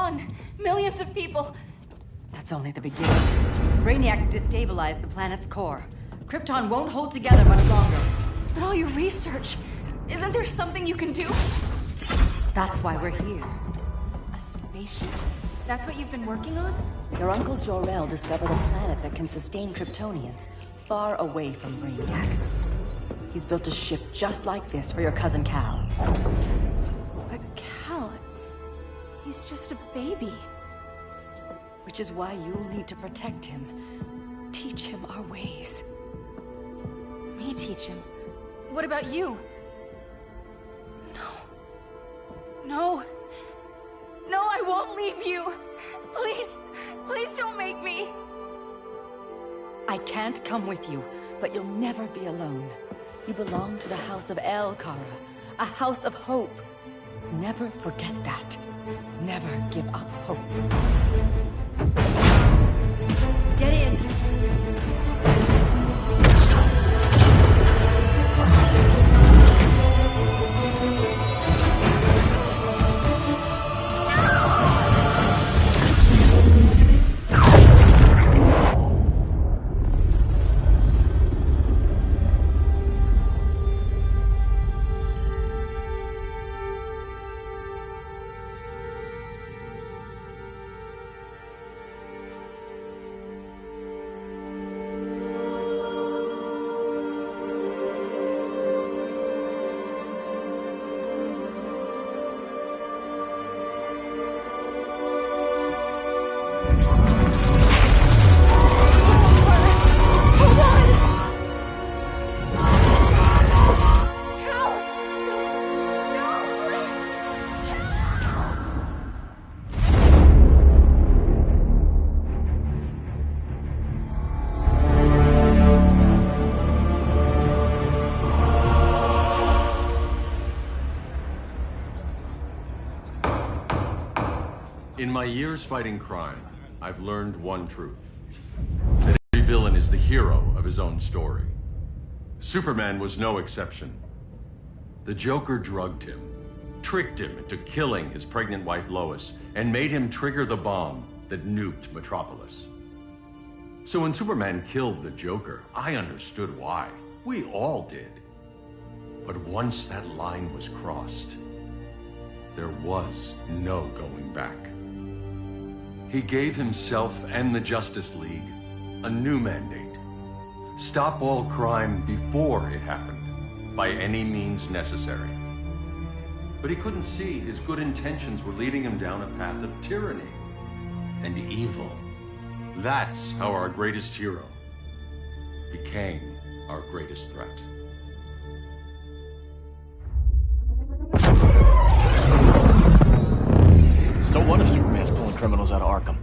gone. Millions of people. That's only the beginning. Brainiac's destabilized the planet's core. Krypton won't hold together much longer. But all your research, isn't there something you can do? That's why we're here. A spaceship? That's what you've been working on? Your Uncle Jor-El discovered a planet that can sustain Kryptonians, far away from Brainiac. He's built a ship just like this for your cousin Cal. But Cal... he's just a baby. Which is why you'll need to protect him. Teach him our ways. Me teach him? What about you? No, I won't leave you. Please don't make me. I can't come with you, but you'll never be alone. You belong to the House of El, Kara, a house of hope. Never forget that. Never give up hope. Get in. In my years fighting crime, I've learned one truth. That every villain is the hero of his own story. Superman was no exception. The Joker drugged him, tricked him into killing his pregnant wife Lois, and made him trigger the bomb that nuked Metropolis. So when Superman killed the Joker, I understood why. We all did. But once that line was crossed, there was no going back. He gave himself and the Justice League a new mandate. Stop all crime before it happened, by any means necessary. But he couldn't see his good intentions were leading him down a path of tyranny and evil. That's how our greatest hero became our greatest threat. So what if Superman's pulling criminals out of Arkham?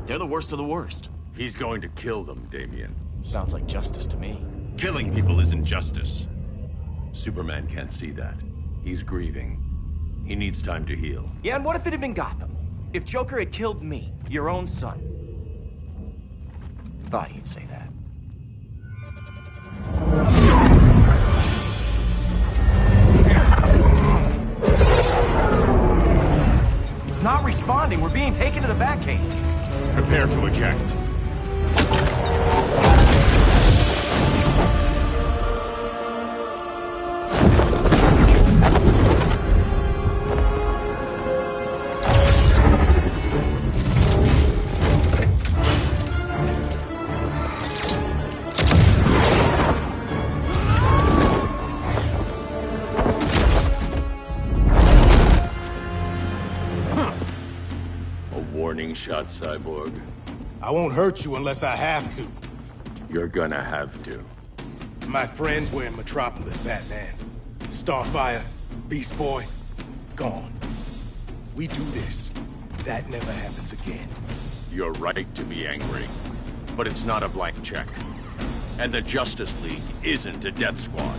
They're the worst of the worst. He's going to kill them, Damian. Sounds like justice to me. Killing people isn't justice. Superman can't see that. He's grieving. He needs time to heal. Yeah, and what if it had been Gotham? If Joker had killed me, your own son? Thought you'd say that. It's not responding. We're being taken to the Batcave. Prepare to eject. Shot, Cyborg. I won't hurt you unless I have to. You're gonna have to. My friends were in Metropolis, Batman. Starfire, Beast Boy, gone. We do this. That never happens again. You're right to be angry, but it's not a blank check. And the Justice League isn't a death squad.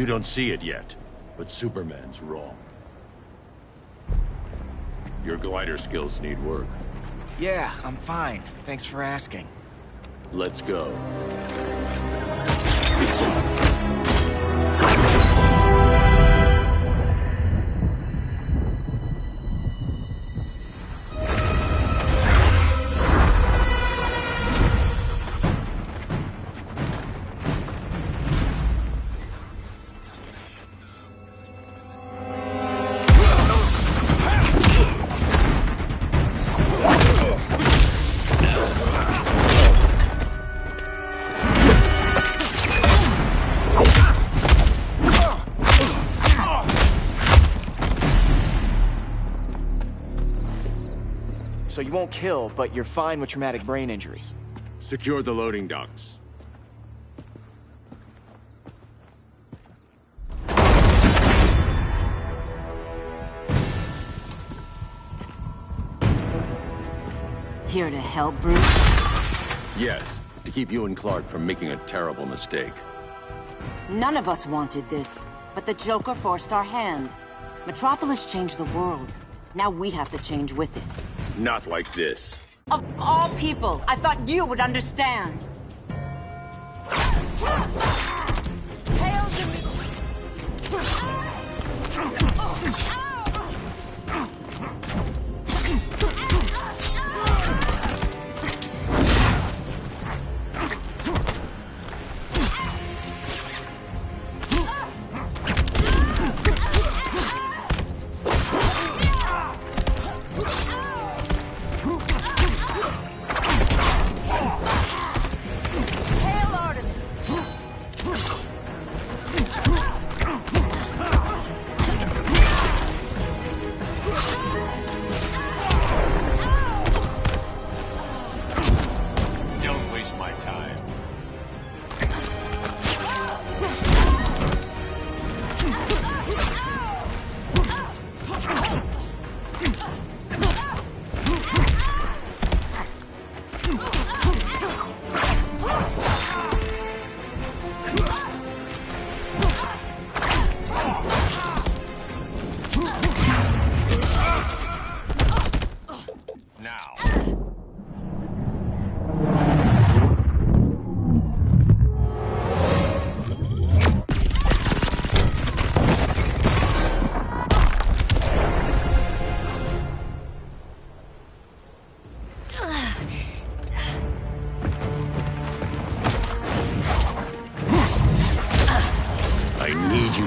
You don't see it yet, but Superman's wrong. Your glider skills need work. Yeah, I'm fine. Thanks for asking. Let's go. So you won't kill, but you're fine with traumatic brain injuries. Secure the loading docks. Here to help, Bruce? Yes, to keep you and Clark from making a terrible mistake. None of us wanted this, but the Joker forced our hand. Metropolis changed the world. Now we have to change with it. Not like this. Of all people, I thought you would understand.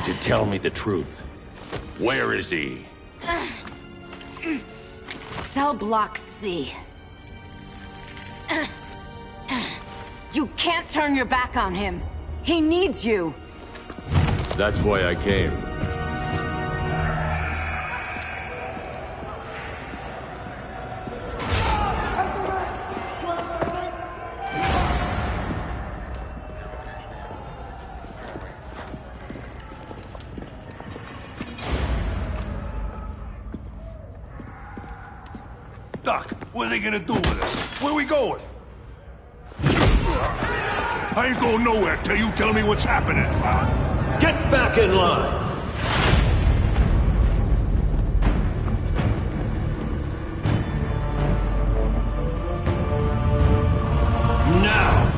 To tell me the truth. Where is he? Cell Block C. You can't turn your back on him. He needs you. That's why I came. Doc, what are they gonna do with us? Where we going? I ain't going nowhere till you tell me what's happening. Get back in line! Now!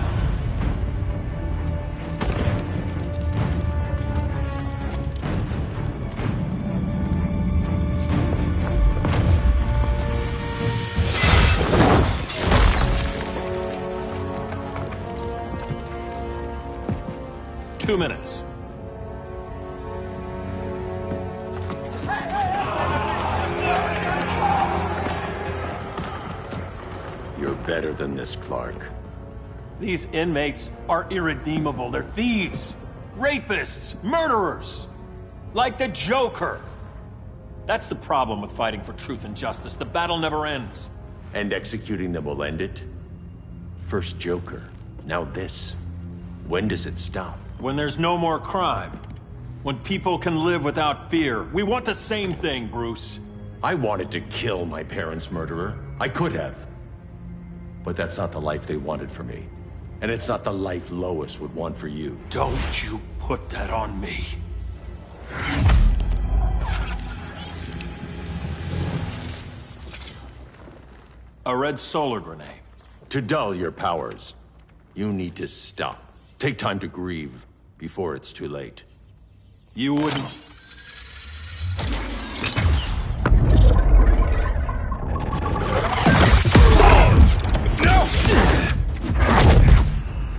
Two minutes. You're better than this, Clark. These inmates are irredeemable. They're thieves, rapists, murderers. Like the Joker. That's the problem with fighting for truth and justice. The battle never ends. And executing them will end it? First Joker, now this. When does it stop? When there's no more crime. When people can live without fear. We want the same thing, Bruce. I wanted to kill my parents' murderer. I could have. But that's not the life they wanted for me. And it's not the life Lois would want for you. Don't you put that on me. A red solar grenade. To dull your powers, you need to stop. Take time to grieve before it's too late. You wouldn't...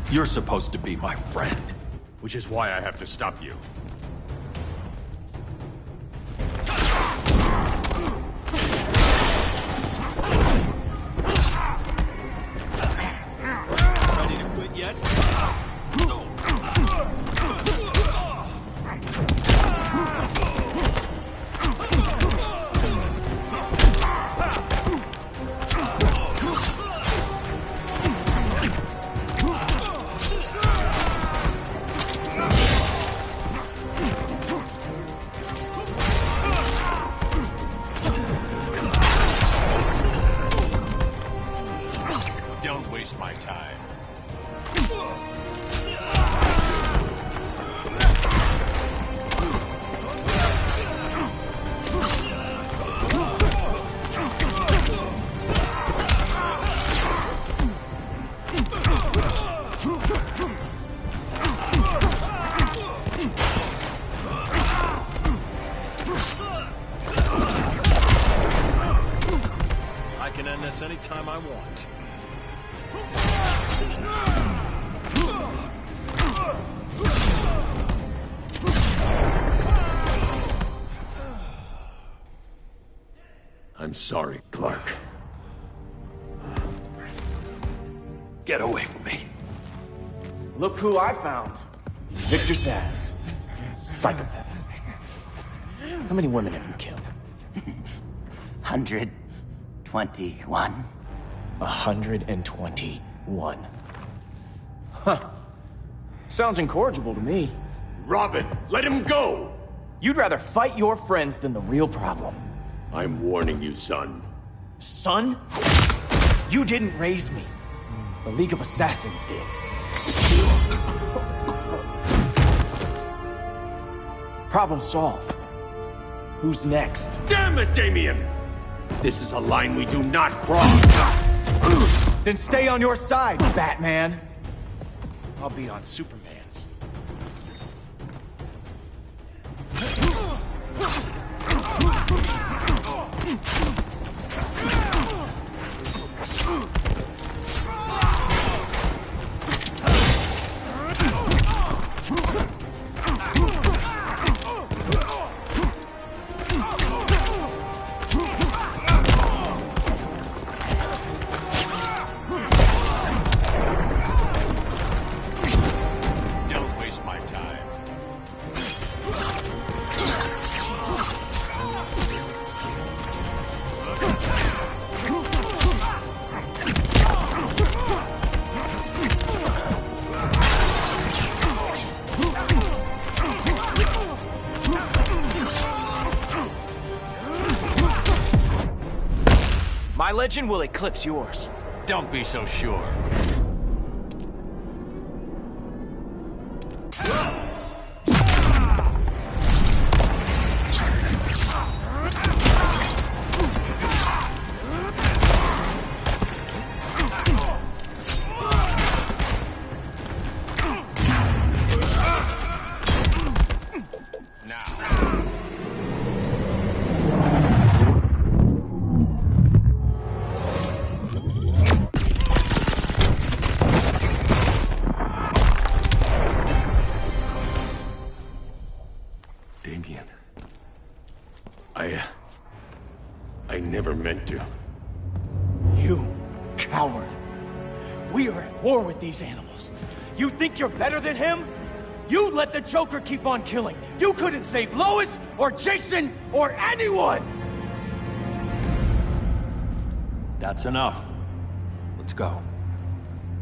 You're supposed to be my friend. Which is why I have to stop you. Ready to quit yet? Don't waste my time. I can end this anytime I want. I'm sorry, Clark. Get away from me. Look who I found. Victor Zsasz. Psychopath. How many women have you killed? 121. 121. Huh. Sounds incorrigible to me. Robin, let him go! You'd rather fight your friends than the real problem. I'm warning you, son. Son? You didn't raise me. The League of Assassins did. Problem solved. Who's next? Damn it, Damien! This is a line we do not cross! Then stay on your side, Batman. I'll be on Superman's. Don't waste my time. My legend will eclipse yours. Don't be so sure. Damien. I never meant to. You coward. We are at war with these animals. You think you're better than him? You let the Joker keep on killing. You couldn't save Lois or Jason or anyone! That's enough. Let's go.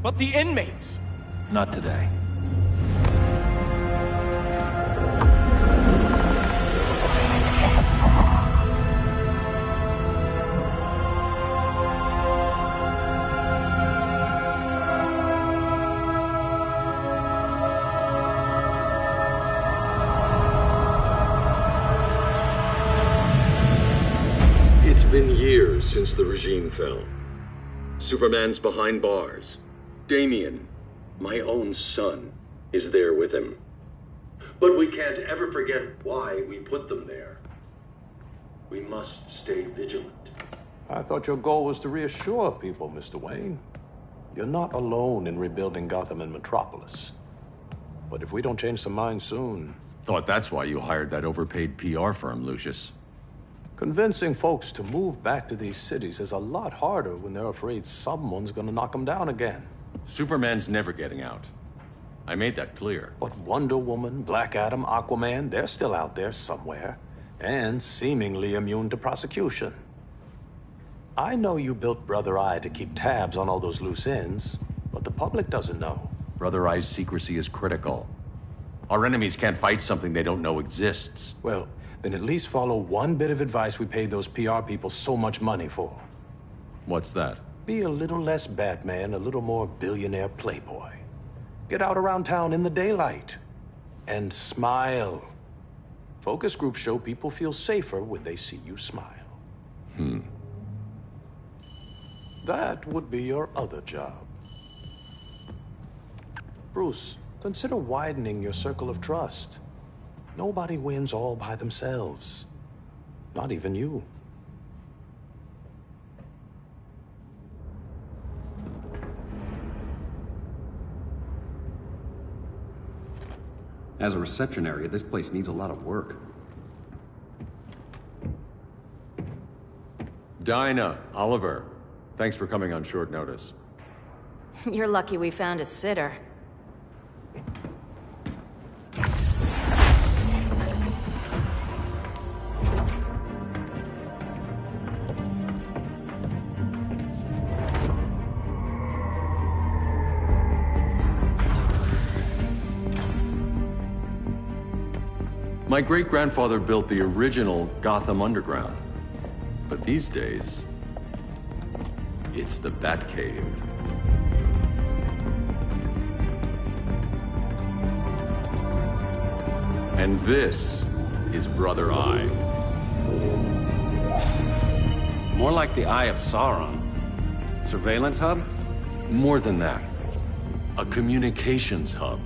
But the inmates. Not today. since the regime fell. Superman's behind bars. Damien, my own son, is there with him. But we can't ever forget why we put them there. We must stay vigilant. I thought your goal was to reassure people, Mr. Wayne. You're not alone in rebuilding Gotham and Metropolis. But if we don't change some minds soon... Thought that's why you hired that overpaid PR firm, Lucius. Convincing folks to move back to these cities is a lot harder when they're afraid someone's gonna knock them down again. Superman's never getting out. I made that clear. But Wonder Woman, Black Adam, Aquaman, they're still out there somewhere. And seemingly immune to prosecution. I know you built Brother Eye to keep tabs on all those loose ends, but the public doesn't know. Brother Eye's secrecy is critical. Our enemies can't fight something they don't know exists. Well, then at least follow one bit of advice we paid those PR people so much money for. What's that? Be a little less Batman, a little more billionaire playboy. Get out around town in the daylight. And smile. Focus groups show people feel safer when they see you smile. That would be your other job. Bruce, consider widening your circle of trust. Nobody wins all by themselves. Not even you. As a reception area, this place needs a lot of work. Dinah, Oliver, thanks for coming on short notice. You're lucky we found a sitter. My great-grandfather built the original Gotham Underground. But these days, it's the Batcave. And this is Brother Eye. More like the Eye of Sauron. Surveillance hub? More than that. A communications hub.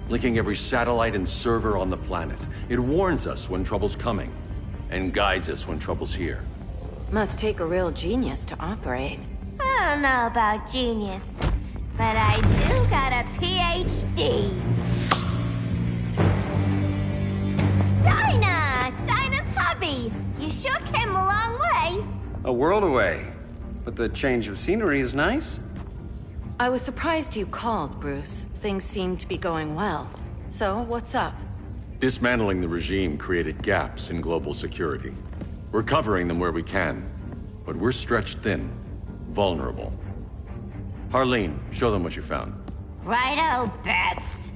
Linking every satellite and server on the planet. It warns us when trouble's coming, and guides us when trouble's here. Must take a real genius to operate. I don't know about genius, but I do got a PhD. Dinah's hubby! You sure came a long way. A world away. But the change of scenery is nice. I was surprised you called, Bruce. Things seem to be going well. So, what's up? Dismantling the regime created gaps in global security. We're covering them where we can, but we're stretched thin, vulnerable. Harleen, show them what you found. Righto, Bats.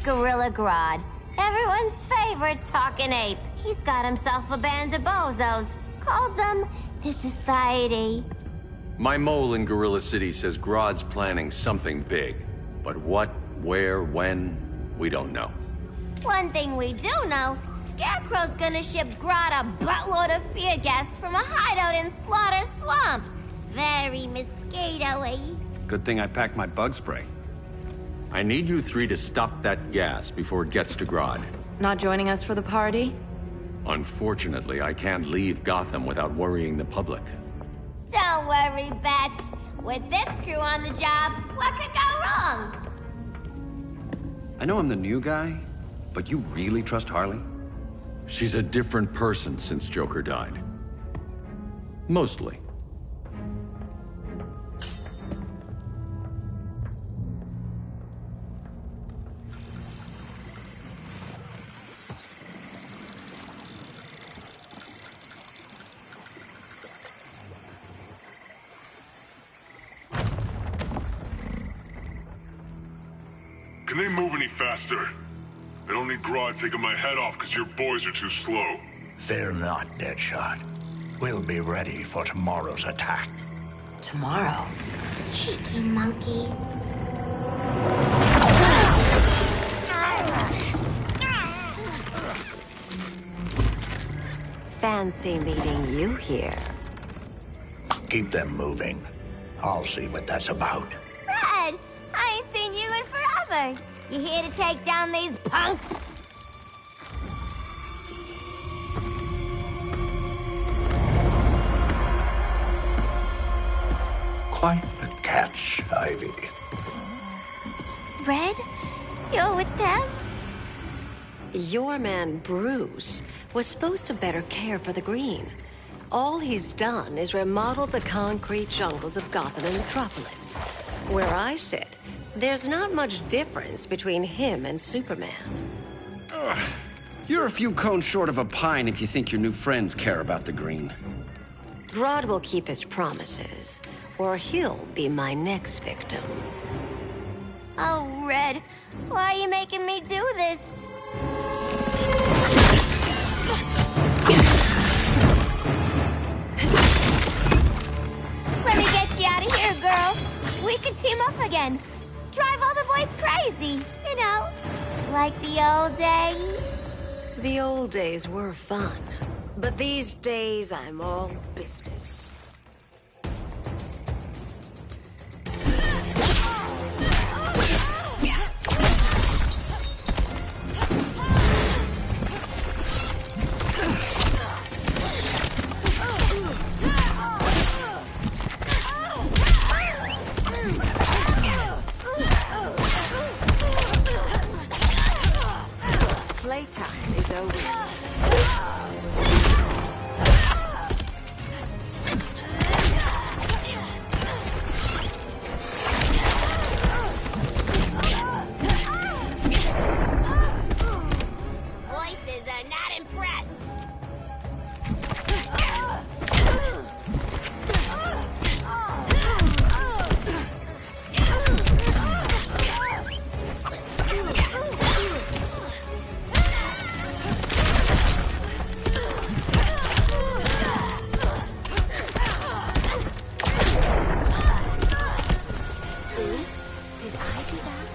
Gorilla Grodd. Everyone's favorite talking ape. He's got himself a band of bozos. Calls them the Society. My mole in Gorilla City says Grodd's planning something big. But what, where, when, we don't know. One thing we do know, Scarecrow's gonna ship Grodd a buttload of fear gas from a hideout in Slaughter Swamp. Very mosquito-y. Good thing I packed my bug spray. I need you three to stop that gas before it gets to Grodd. Not joining us for the party? Unfortunately, I can't leave Gotham without worrying the public. Don't worry, Bats. With this crew on the job, what could go wrong? I know I'm the new guy, but you really trust Harley? She's a different person since Joker died. Mostly. Can they move any faster? I don't need Grodd taking my head off because your boys are too slow. Fear not, Deadshot. We'll be ready for tomorrow's attack. Tomorrow? Cheeky monkey. fancy meeting you here. Keep them moving. I'll see what that's about. Red, I ain't seen you in forever. You here to take down these punks? Quite the catch, Ivy. Red, you're with them? Your man, Bruce, was supposed to better care for the green. All he's done is remodel the concrete jungles of Gotham and Metropolis. Where I sit, there's not much difference between him and Superman. You're a few cones short of a pine if you think your new friends care about the green. Grodd will keep his promises, or he'll be my next victim. Oh, Red, why are you making me do this? Let me get you out of here, girl. We can team up again. Drive all the boys crazy, you know, like the old days. The old days were fun, but these days I'm all business. Playtime is over. Voices are not impressed. Oops, did I do that?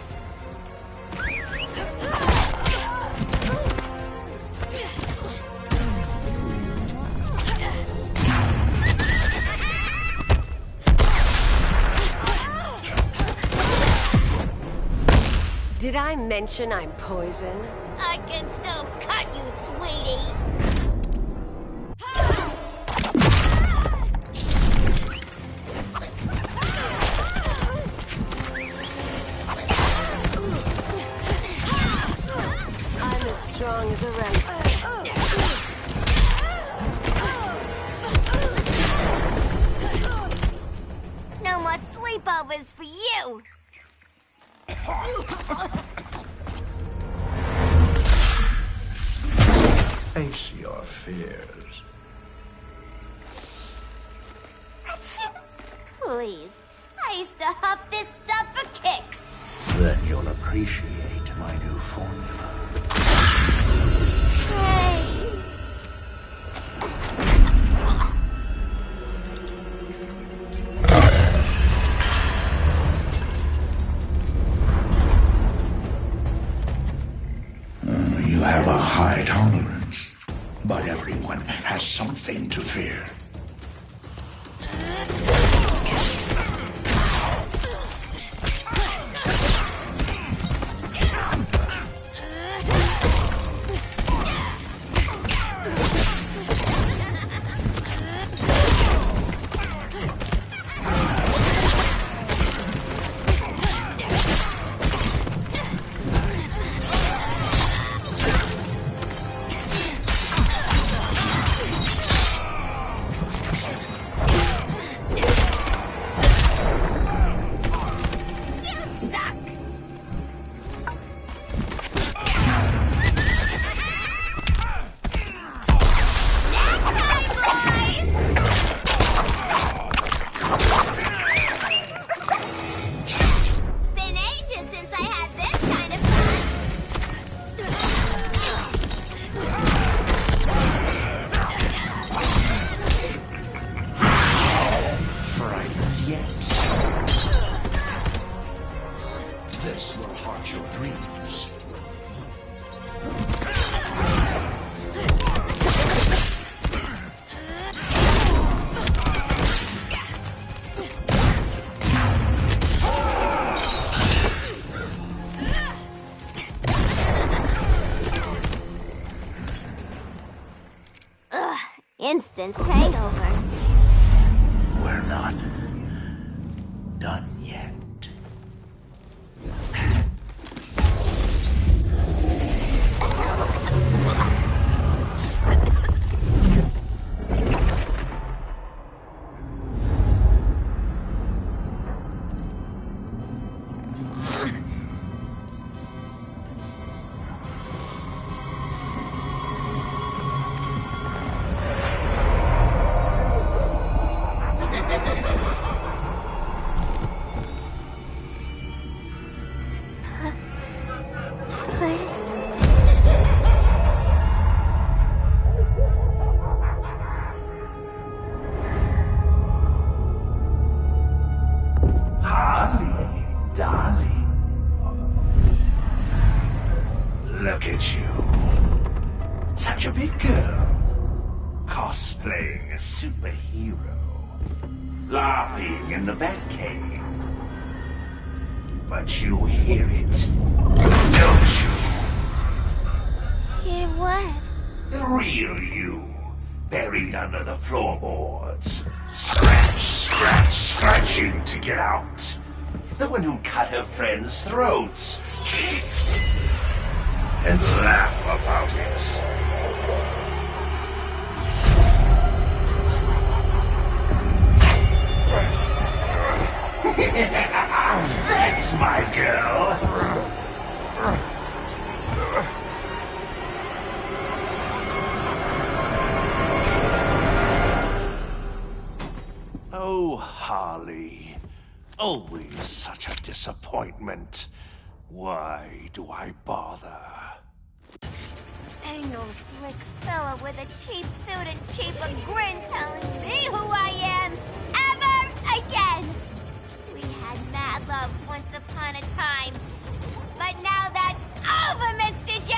Did I mention I'm poison? I can still cut you, sweetie. I'm as strong as a rabbit. No more sleepovers for you. Face your fears. Please, I used to huff this stuff for kicks. Then you'll appreciate my new formula. Hey. You have a high tolerance, but everyone has something to fear. instant hangover. We're not done yet. Look at you. Such a big girl. Cosplaying a superhero. LARPing in the Batcave. But you hear it, don't you? Hear what? The real you. Buried under the floorboards. Scratch, scratch, scratching to get out. The one who cut her friends' throats. And laugh about it. That's my girl. Oh, Harley. Always such a disappointment. Why do I bother? Ain't no slick fella with a cheap suit and cheaper grin telling me who I am ever again. We had mad love once upon a time, but now that's over, Mr. J.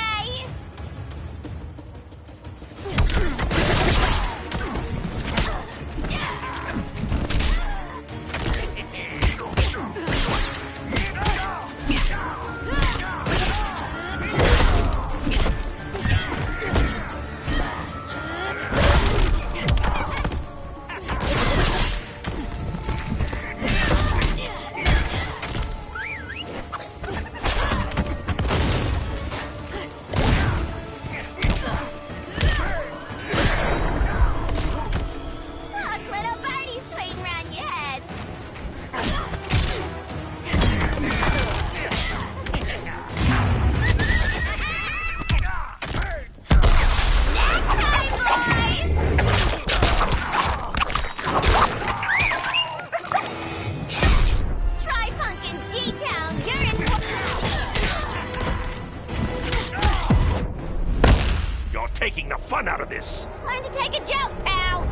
Taking the fun out of this. Learn to take a joke, pal.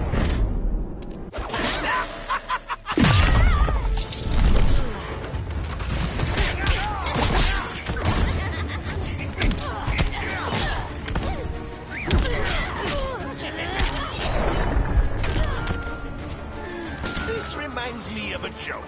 This reminds me of a joke.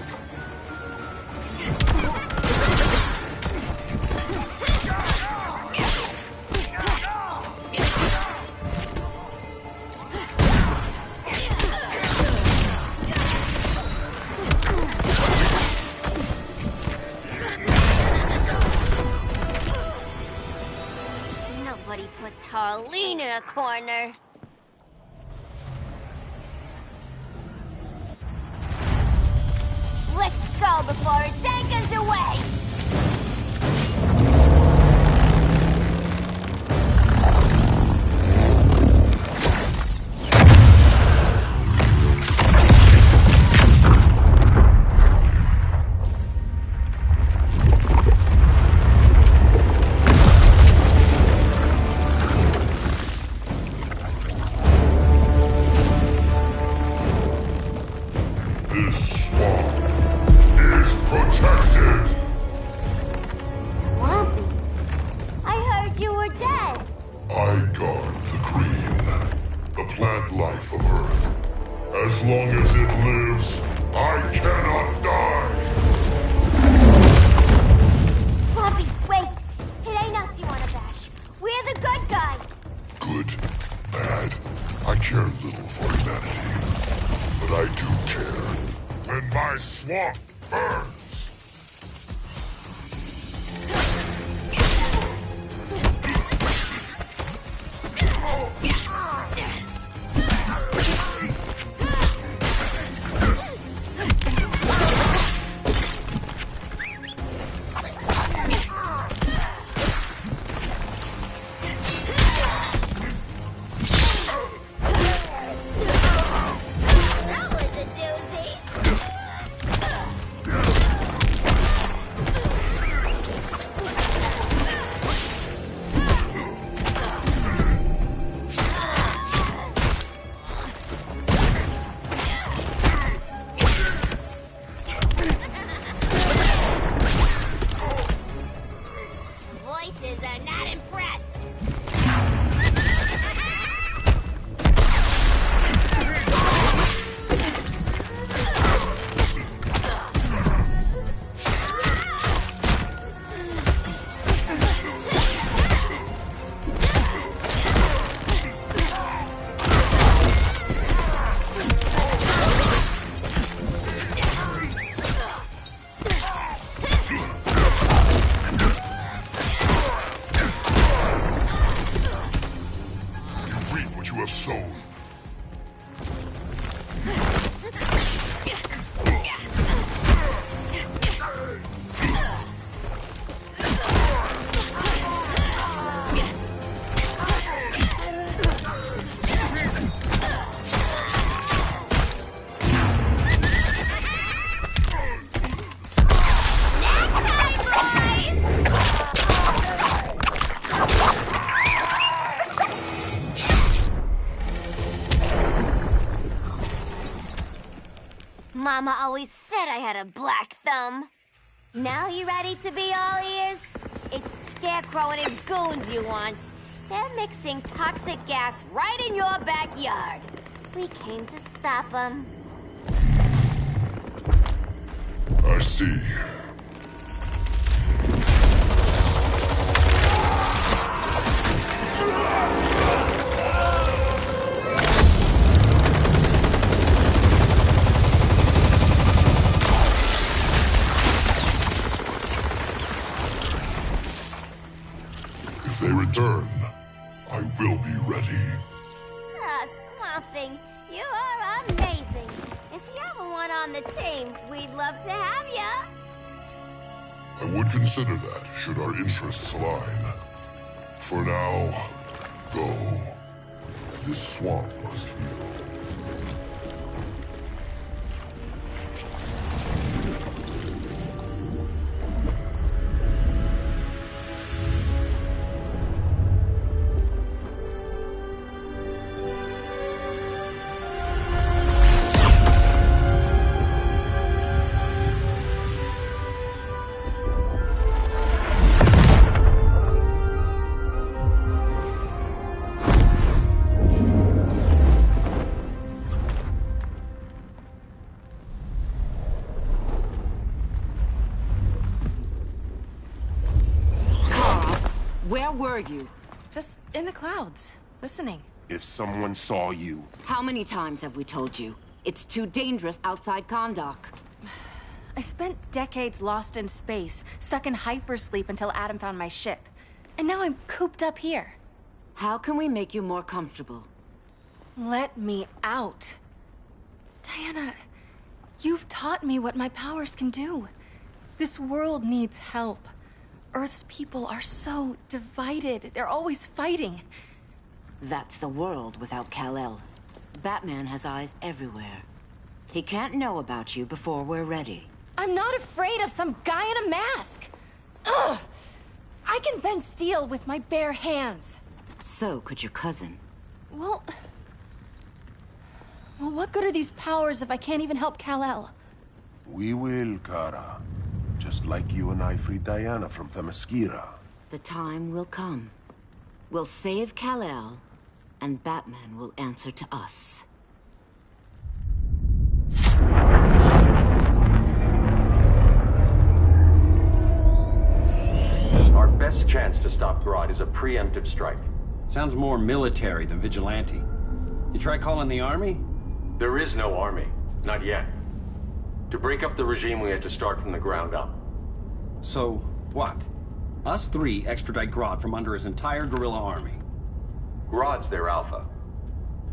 Nobody puts Harleen in a corner. Let's go before it takes us away! This swamp is protected. Swampy? I heard you were dead. I guard the green, the plant life of Earth. As long as it lives, I cannot die. Swampy, wait! It ain't us you wanna bash. We're the good guys. Good, bad, I care little for do care. When my swamp burns. Mama always said I had a black thumb. Now you ready to be all ears? It's Scarecrow and his goons you want. They're mixing toxic gas right in your backyard. We came to stop them. I see. If they return, I will be ready. Ah, Swamp Thing, you are amazing. If you ever want on the team, we'd love to have ya. I would consider that, should our interests align. For now, go. This swamp must heal. Where were you? Just in the clouds, listening. If someone saw you... How many times have we told you? It's too dangerous outside Kahndaq. I spent decades lost in space, stuck in hypersleep until Adam found my ship. And now I'm cooped up here. How can we make you more comfortable? Let me out. Diana, you've taught me what my powers can do. This world needs help. Earth's people are so divided. They're always fighting. That's the world without Kal-El. Batman has eyes everywhere. He can't know about you before we're ready. I'm not afraid of some guy in a mask! Ugh! I can bend steel with my bare hands. So could your cousin. Well, what good are these powers if I can't even help Kal-El? We will, Kara. Just like you and I freed Diana from Themyscira. The time will come. We'll save Kal-El, and Batman will answer to us. Our best chance to stop Grodd is a preemptive strike. Sounds more military than vigilante. You try calling the army? There is no army. Not yet. To break up the regime, we had to start from the ground up. So, what? Us three extradite Grodd from under his entire guerrilla army. Grodd's their alpha.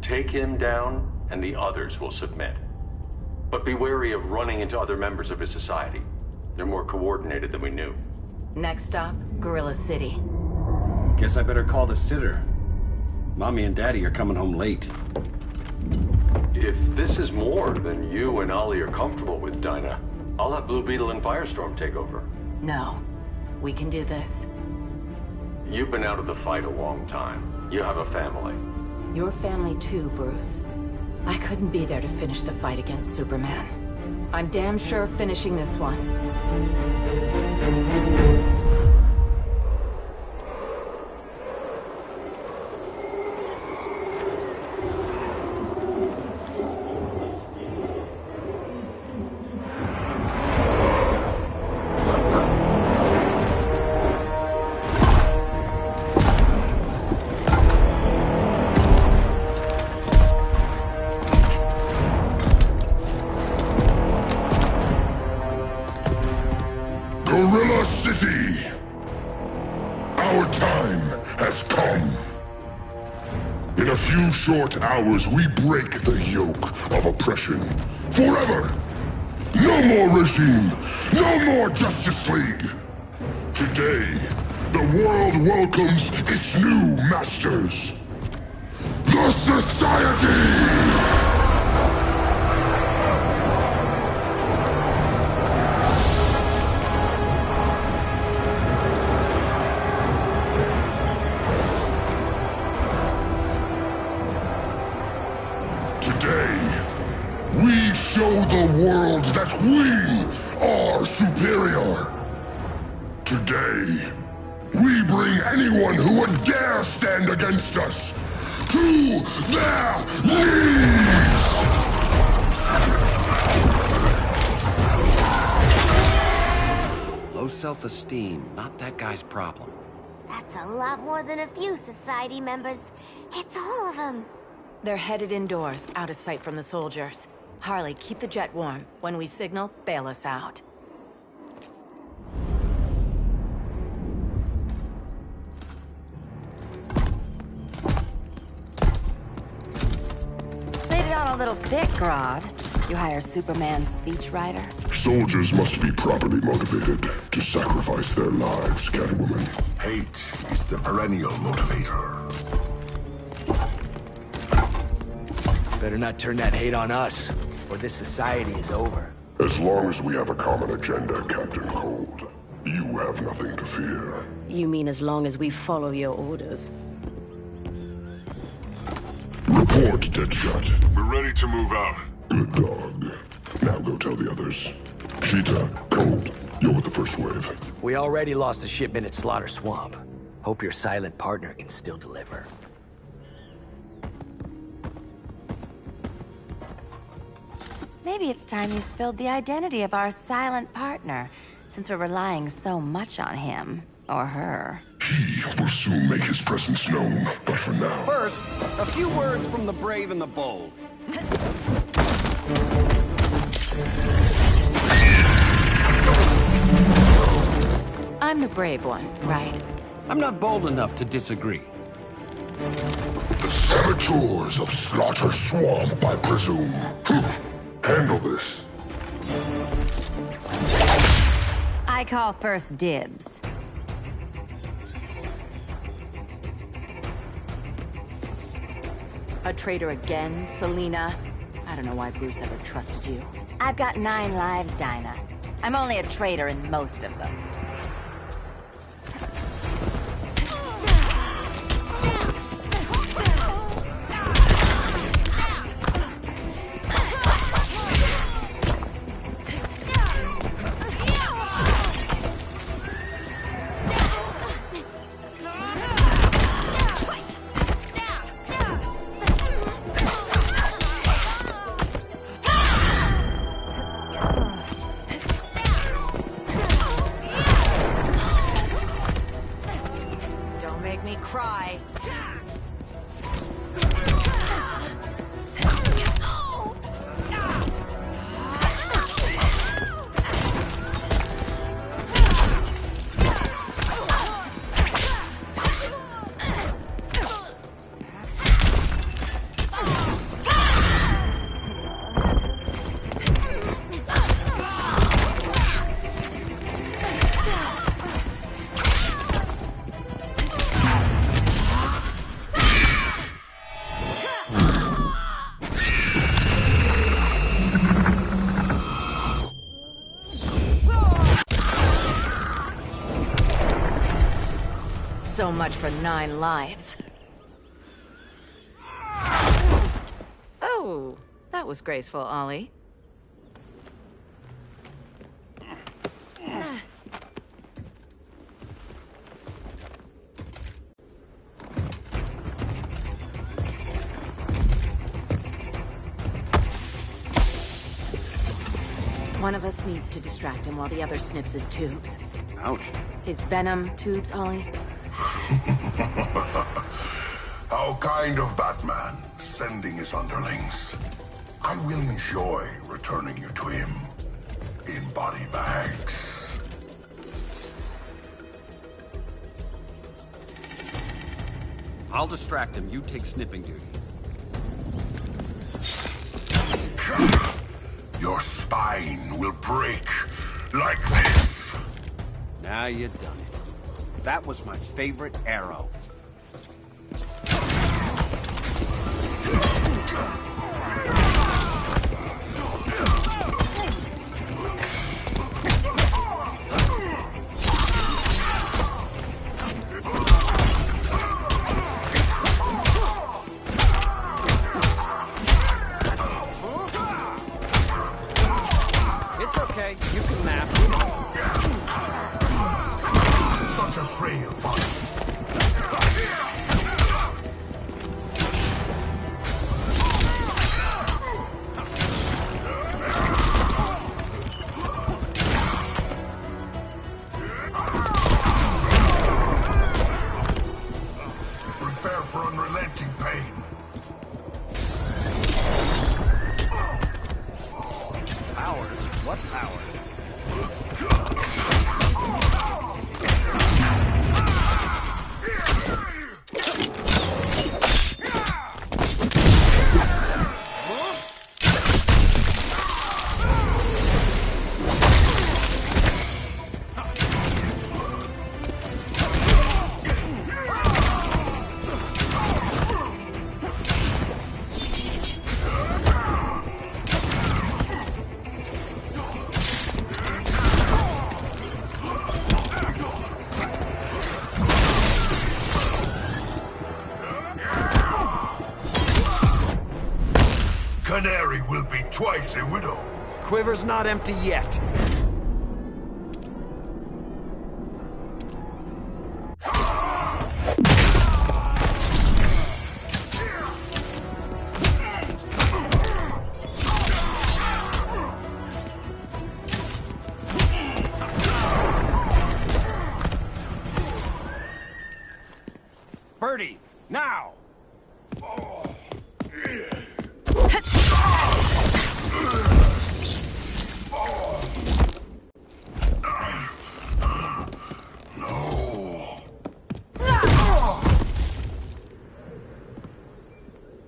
Take him down, and the others will submit. But be wary of running into other members of his society. They're more coordinated than we knew. Next stop, Gorilla City. Guess I better call the sitter. Mommy and Daddy are coming home late. If this is more than you and Ollie are comfortable with, Dinah, I'll have Blue Beetle and Firestorm take over. No. We can do this. You've been out of the fight a long time. You have a family. Your family too, Bruce. I couldn't be there to finish the fight against Superman. I'm damn sure finishing this one. Gorilla City! Our time has come. In a few short hours, we break the yoke of oppression. Forever! No more regime! No more Justice League! Today, the world welcomes its new masters. The Society! We show the world that we are superior. Today, we bring anyone who would dare stand against us to their knees! Low self-esteem, not that guy's problem. That's a lot more than a few society members. It's all of them. They're headed indoors, out of sight from the soldiers. Harley, keep the jet warm. When we signal, bail us out. Played it on a little thick, Grodd. You hire Superman's speechwriter? Soldiers must be properly motivated to sacrifice their lives, Catwoman. Hate is the perennial motivator. Better not turn that hate on us, or this society is over. As long as we have a common agenda, Captain Cold, you have nothing to fear. You mean as long as we follow your orders? Report, Deadshot. We're ready to move out. Good dog. Now go tell the others. Cheetah, Cold, you're with the first wave. We already lost a shipment at Slaughter Swamp. Hope your silent partner can still deliver. Maybe it's time you spilled the identity of our silent partner, since we're relying so much on him. Or her. He will soon make his presence known, but for now... First, a few words from the brave and the bold. I'm the brave one, right? I'm not bold enough to disagree. The saboteurs of Slaughter Swamp, I presume. Handle this. I call first dibs. A traitor again, Selina? I don't know why Bruce ever trusted you. I've got 9 lives, Dinah. I'm only a traitor in most of them. So much for 9 lives. Oh, that was graceful, Ollie. One of us needs to distract him while the other snips his tubes. Ouch. His venom tubes, Ollie? How kind of Batman, sending his underlings. I will enjoy returning you to him in body bags. I'll distract him. You take snipping duty. Your spine will break like this. Now you've done it. That was my favorite arrow. It's okay. You can nap. Such a frail body. Prepare for unrelenting pain. Powers? What powers? Canary will be twice a widow. Quiver's not empty yet. Birdie, now!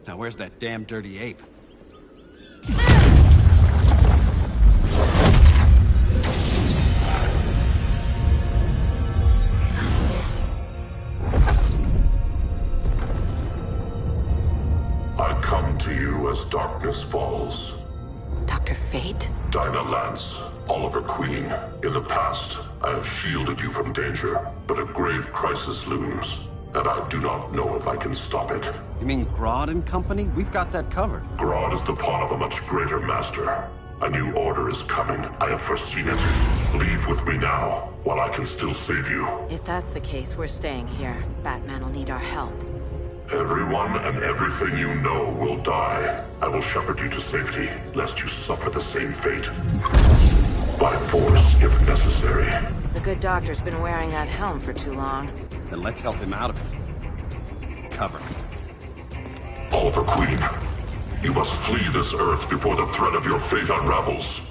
Now where's that damn dirty ape? I come to you as darkness falls. Dr. Fate? Dinah Lance, Oliver Queen. In the past, I have shielded you from danger, but a grave crisis looms, and I do not know if I can stop it. You mean Grodd and company? We've got that covered. Grodd is the pawn of a much greater master. A new order is coming. I have foreseen it. Leave with me now, while I can still save you. If that's the case, we're staying here. Batman will need our help. Everyone and everything you know will die. I will shepherd you to safety, lest you suffer the same fate. By force, if necessary. The good doctor's been wearing that helm for too long. Then let's help him out of it. Cover me. Oliver Queen, you must flee this Earth before the threat of your fate unravels.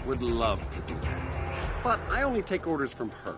Would love to do that. But I only take orders from her.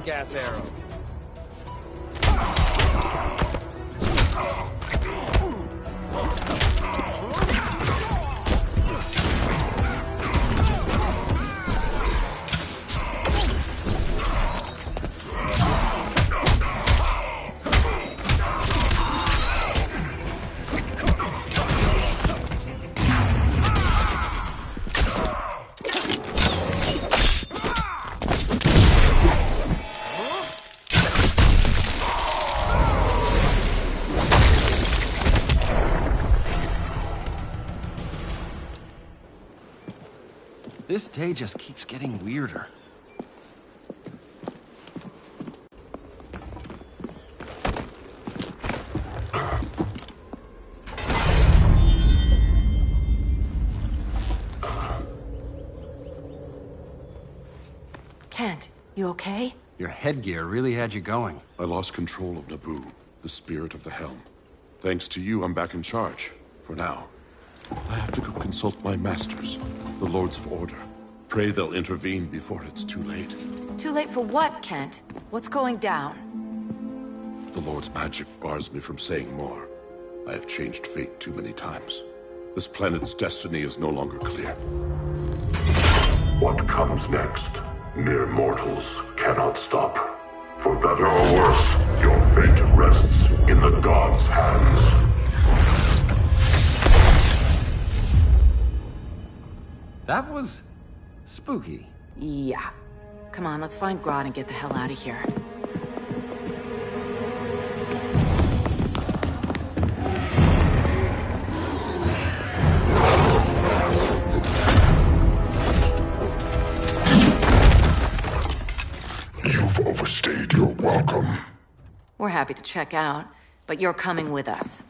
gas arrow. This day just keeps getting weirder. Kent, you okay? Your headgear really had you going. I lost control of Naboo, the spirit of the helm. Thanks to you, I'm back in charge. For now. I have to go consult my masters, the Lords of Order. Pray they'll intervene before it's too late. Too late for what, Kent? What's going down? The Lord's magic bars me from saying more. I have changed fate too many times. This planet's destiny is no longer clear. What comes next, mere mortals cannot stop. For better or worse, your fate rests in the gods' hands. That was spooky. Yeah. Come on, let's find Grodd and get the hell out of here. You've overstayed your welcome. We're happy to check out, but you're coming with us.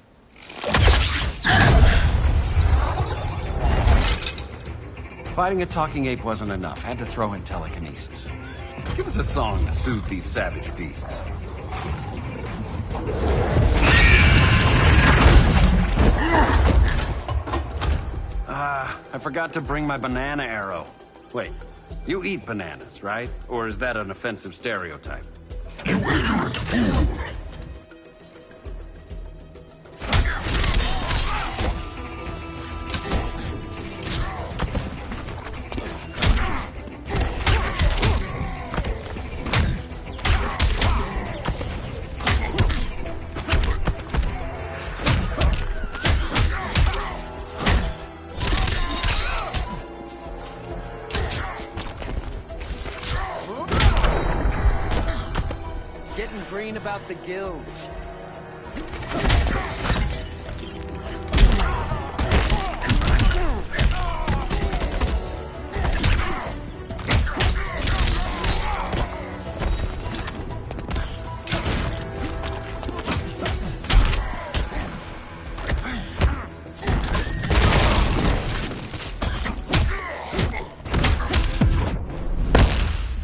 Fighting a talking ape wasn't enough. Had to throw in telekinesis. Give us a song to soothe these savage beasts. I forgot to bring my banana arrow. Wait, you eat bananas, right? Or is that an offensive stereotype? You ignorant fool! Getting green about the gills.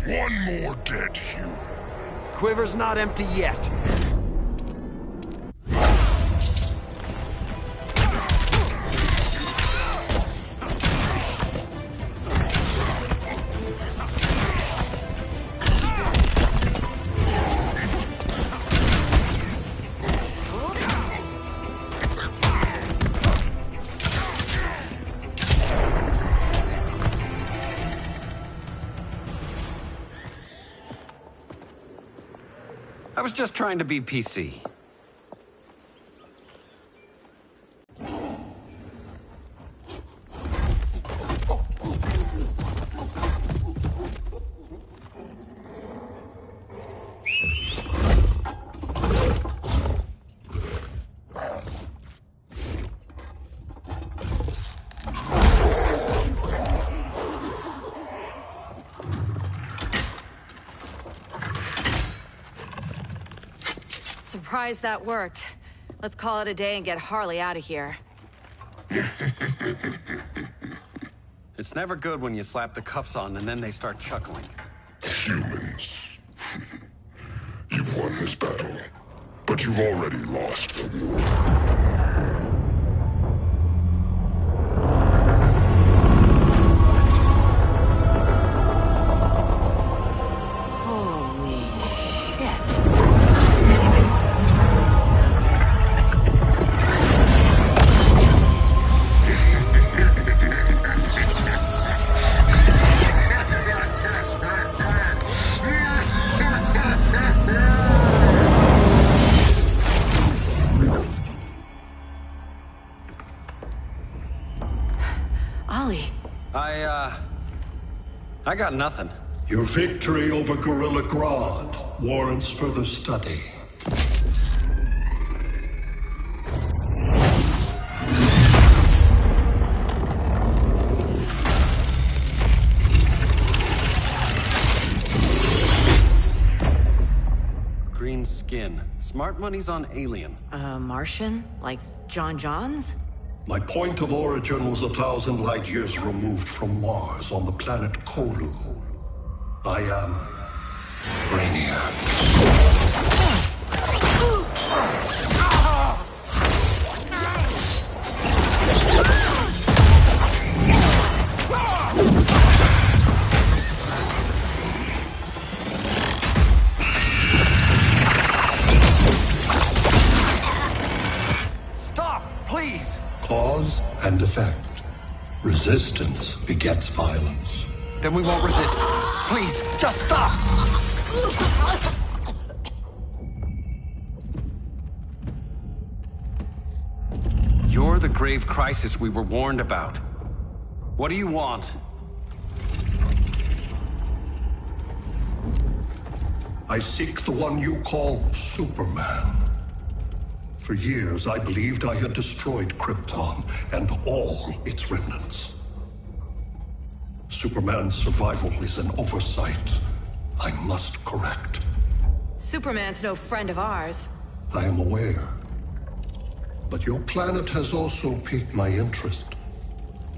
One more dead human. Quiver's not empty yet. I was just trying to be PC. Surprised that worked. Let's call it a day and get Harley out of here. It's never good when you slap the cuffs on and then they start chuckling. Humans. You've won this battle, but you've already lost the war. Holy Golly. I got nothing. Your victory over Gorilla Grodd warrants further study. Green skin. Smart money's on alien. Martian? Like John Johns? My point of origin was 1,000 light years removed from Mars on the planet Kolu. I am Brainiac. Stop, please! Cause and effect. Resistance begets violence. Then we won't resist. Please, just stop! You're the grave crisis we were warned about. What do you want? I seek the one you call Superman. For years, I believed I had destroyed Krypton and all its remnants. Superman's survival is an oversight I must correct. Superman's no friend of ours. I am aware. But your planet has also piqued my interest.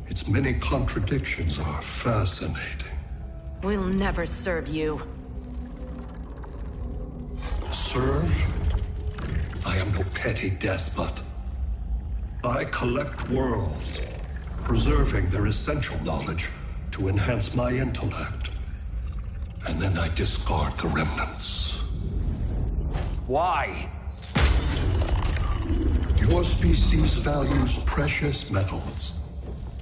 Its many contradictions are fascinating. We'll never serve you. Serve? I am no petty despot. I collect worlds, preserving their essential knowledge to enhance my intellect. And then I discard the remnants. Why? Your species values precious metals,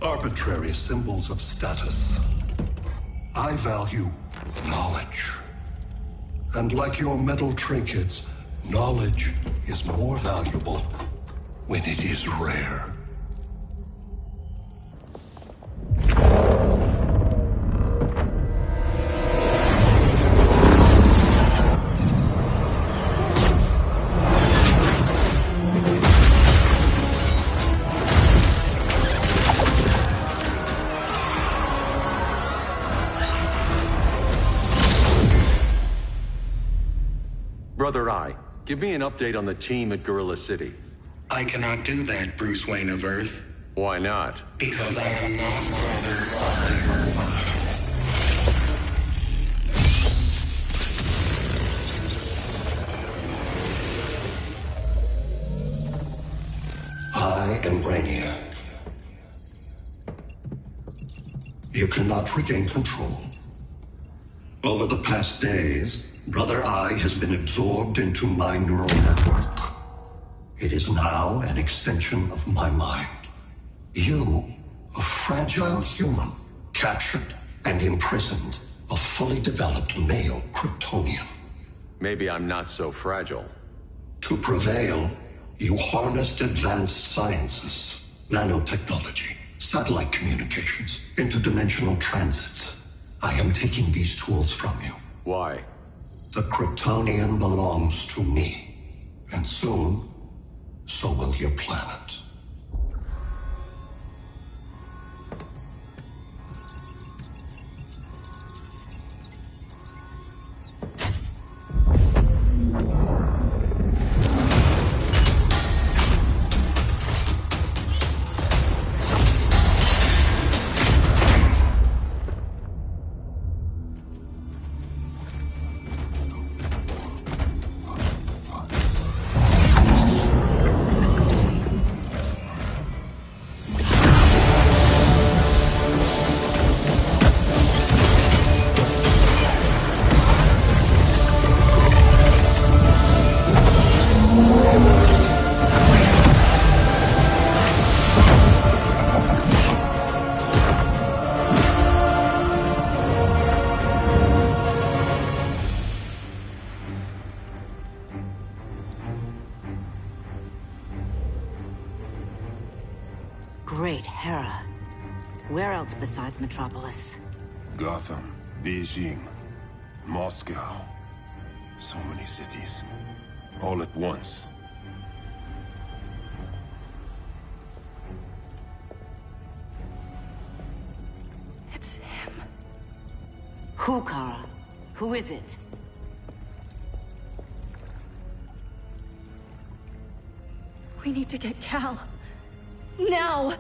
arbitrary symbols of status. I value knowledge. And like your metal trinkets, knowledge is more valuable when it is rare. Brother Eye, give me an update on the team at Gorilla City. I cannot do that, Bruce Wayne of Earth. Why not? Because I am not Brother Eye. I am Brainiac. You cannot regain control. Over the past days, Brother Eye has been absorbed into my neural network. It is now an extension of my mind. You, a fragile human, captured and imprisoned a fully developed male Kryptonian. Maybe I'm not so fragile. To prevail, you harnessed advanced sciences, nanotechnology, satellite communications, interdimensional transit. I am taking these tools from you. Why? The Kryptonian belongs to me. And soon, so will your planet. Great Hera. Where else besides Metropolis? Gotham, Beijing, Moscow. So many cities. All at once. It's him. Who, Kara? Who is it? We need to get Cal. Now!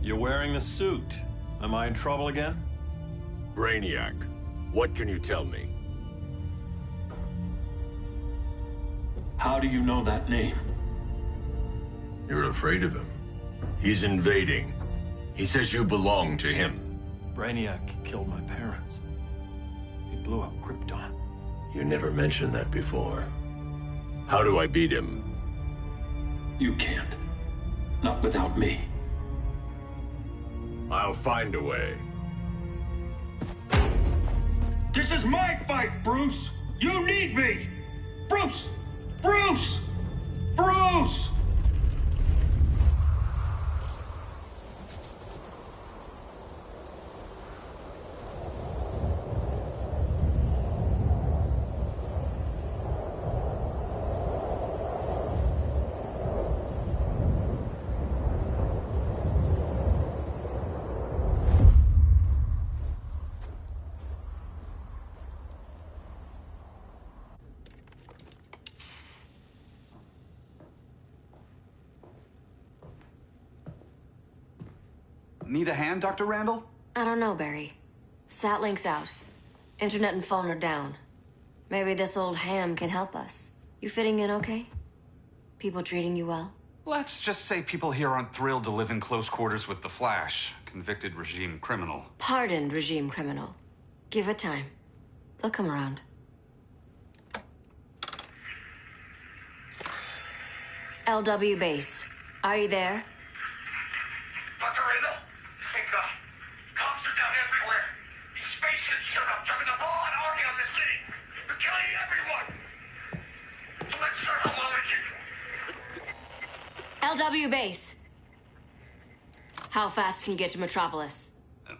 You're wearing the suit. Am I in trouble again? Brainiac, what can you tell me? How do you know that name? You're afraid of him. He's invading. He says you belong to him. Brainiac killed my parents. He blew up Krypton. You never mentioned that before. How do I beat him? You can't. Not without me. I'll find a way. This is my fight, Bruce! You need me! Bruce! Bruce! Bruce! Need a hand, Dr. Randall? I don't know, Barry. Satlink's out. Internet and phone are down. Maybe this old ham can help us. You fitting in okay? People treating you well? Let's just say people here aren't thrilled to live in close quarters with the Flash, convicted regime criminal. Pardoned regime criminal. Give it time. They'll come around. LW base. Are you there? Dr. Randall? Cops are down everywhere. These spaceships showed up, dropping a ball and army on the city. They're killing everyone. I'm not sure how long we can... LW base. How fast can you get to Metropolis?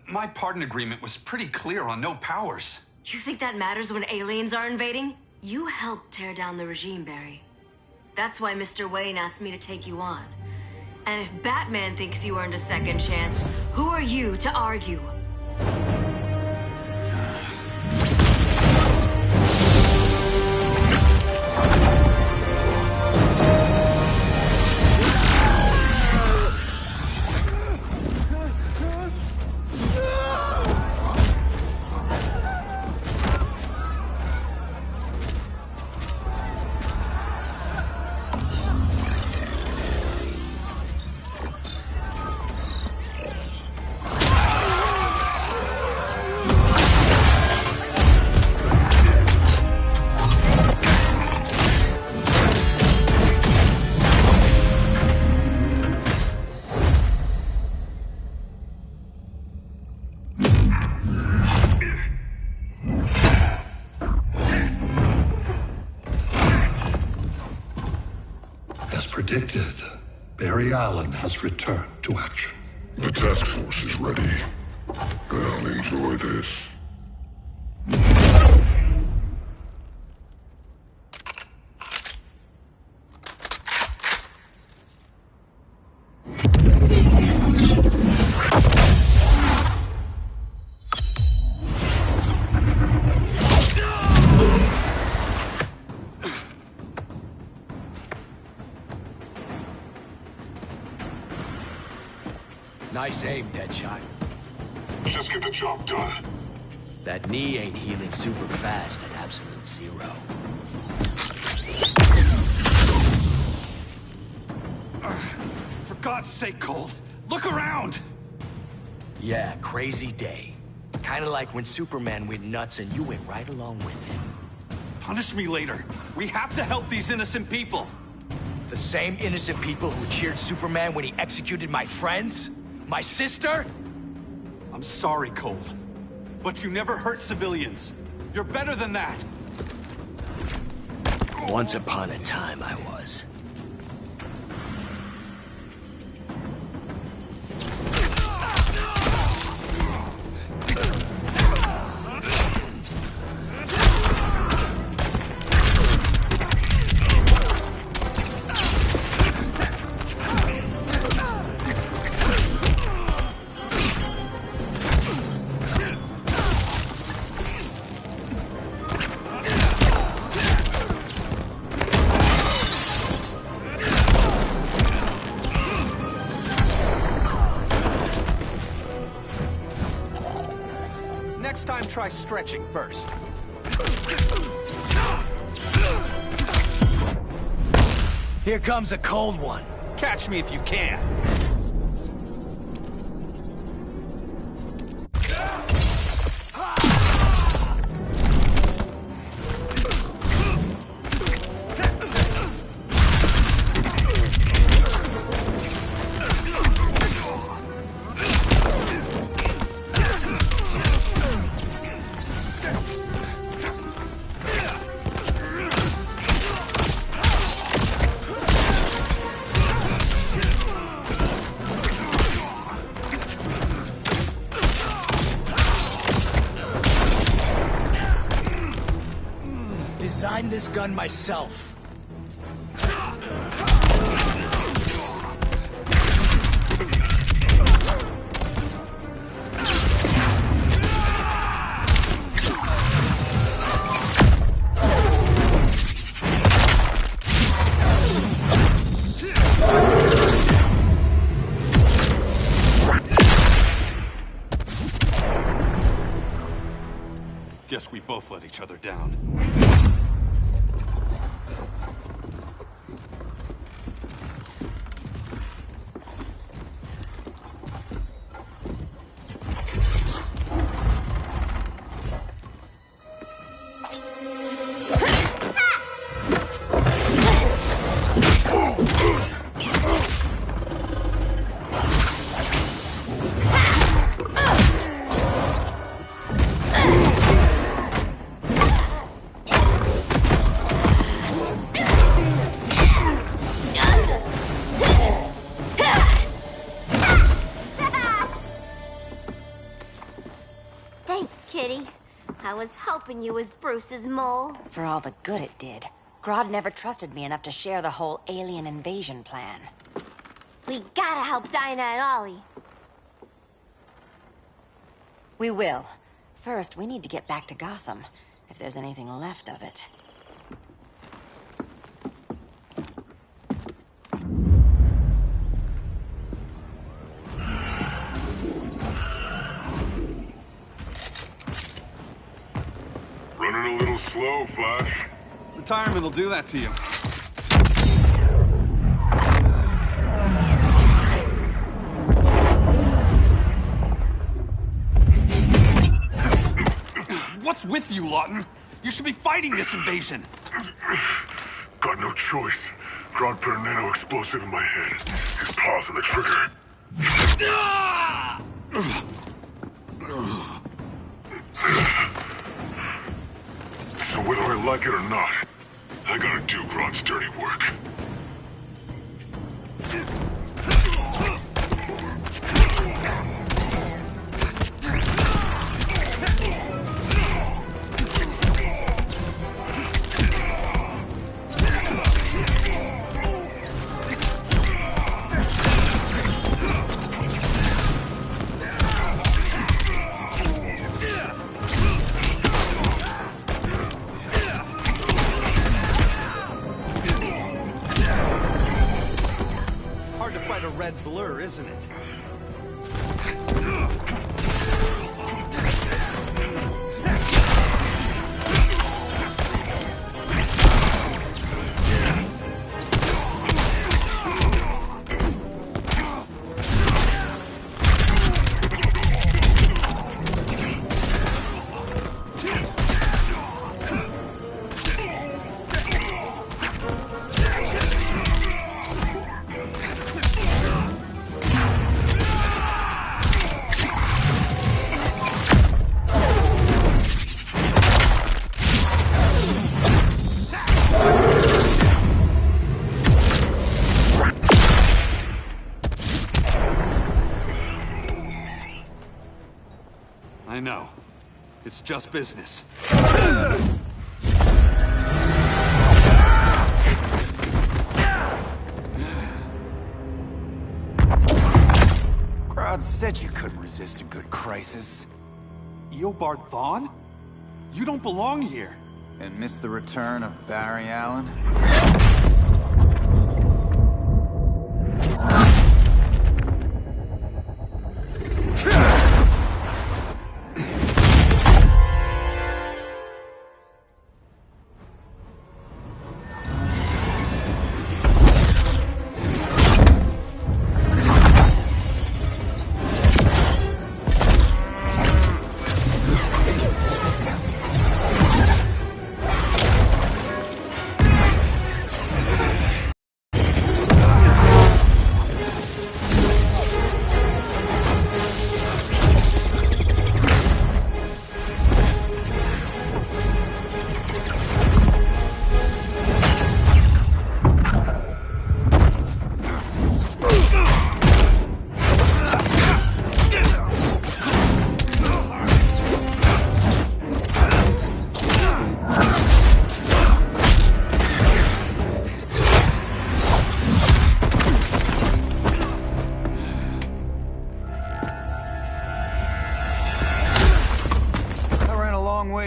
My pardon agreement was pretty clear on no powers. You think that matters when aliens are invading? You helped tear down the regime, Barry. That's why Mr. Wayne asked me to take you on. And if Batman thinks you earned a second chance, who are you to argue? Predicted, Barry Allen has returned to action. The task force is ready. I'll enjoy this. Nice aim, Deadshot. Just get the job done. That knee ain't healing super fast at absolute zero. For God's sake, Cole, look around! Yeah, crazy day. Kinda like when Superman went nuts and you went right along with him. Punish me later. We have to help these innocent people. The same innocent people who cheered Superman when he executed my friends? My sister? I'm sorry, Cole. But you never hurt civilians. You're better than that. Once upon a time, I was. Next time, try stretching first. Here comes a cold one. Catch me if you can. Designed this gun myself. Guess we both let each other down. Thanks, Kitty. I was hoping you was Bruce's mole. For all the good it did. Grodd never trusted me enough to share the whole alien invasion plan. We gotta help Dinah and Ollie. We will. First, we need to get back to Gotham, if there's anything left of it. Running a little slow, Flash. Retirement will do that to you. What's with you, Lawton? You should be fighting this invasion. Got no choice. Grodd put a nano explosive in my head. His paws on the trigger. So whether I like it or not, I gotta do Grodd's dirty work. Hard to fight a red blur, isn't it? I know. It's just business. Grodd said you couldn't resist a good crisis. Eobard Thawne? You don't belong here. And miss the return of Barry Allen?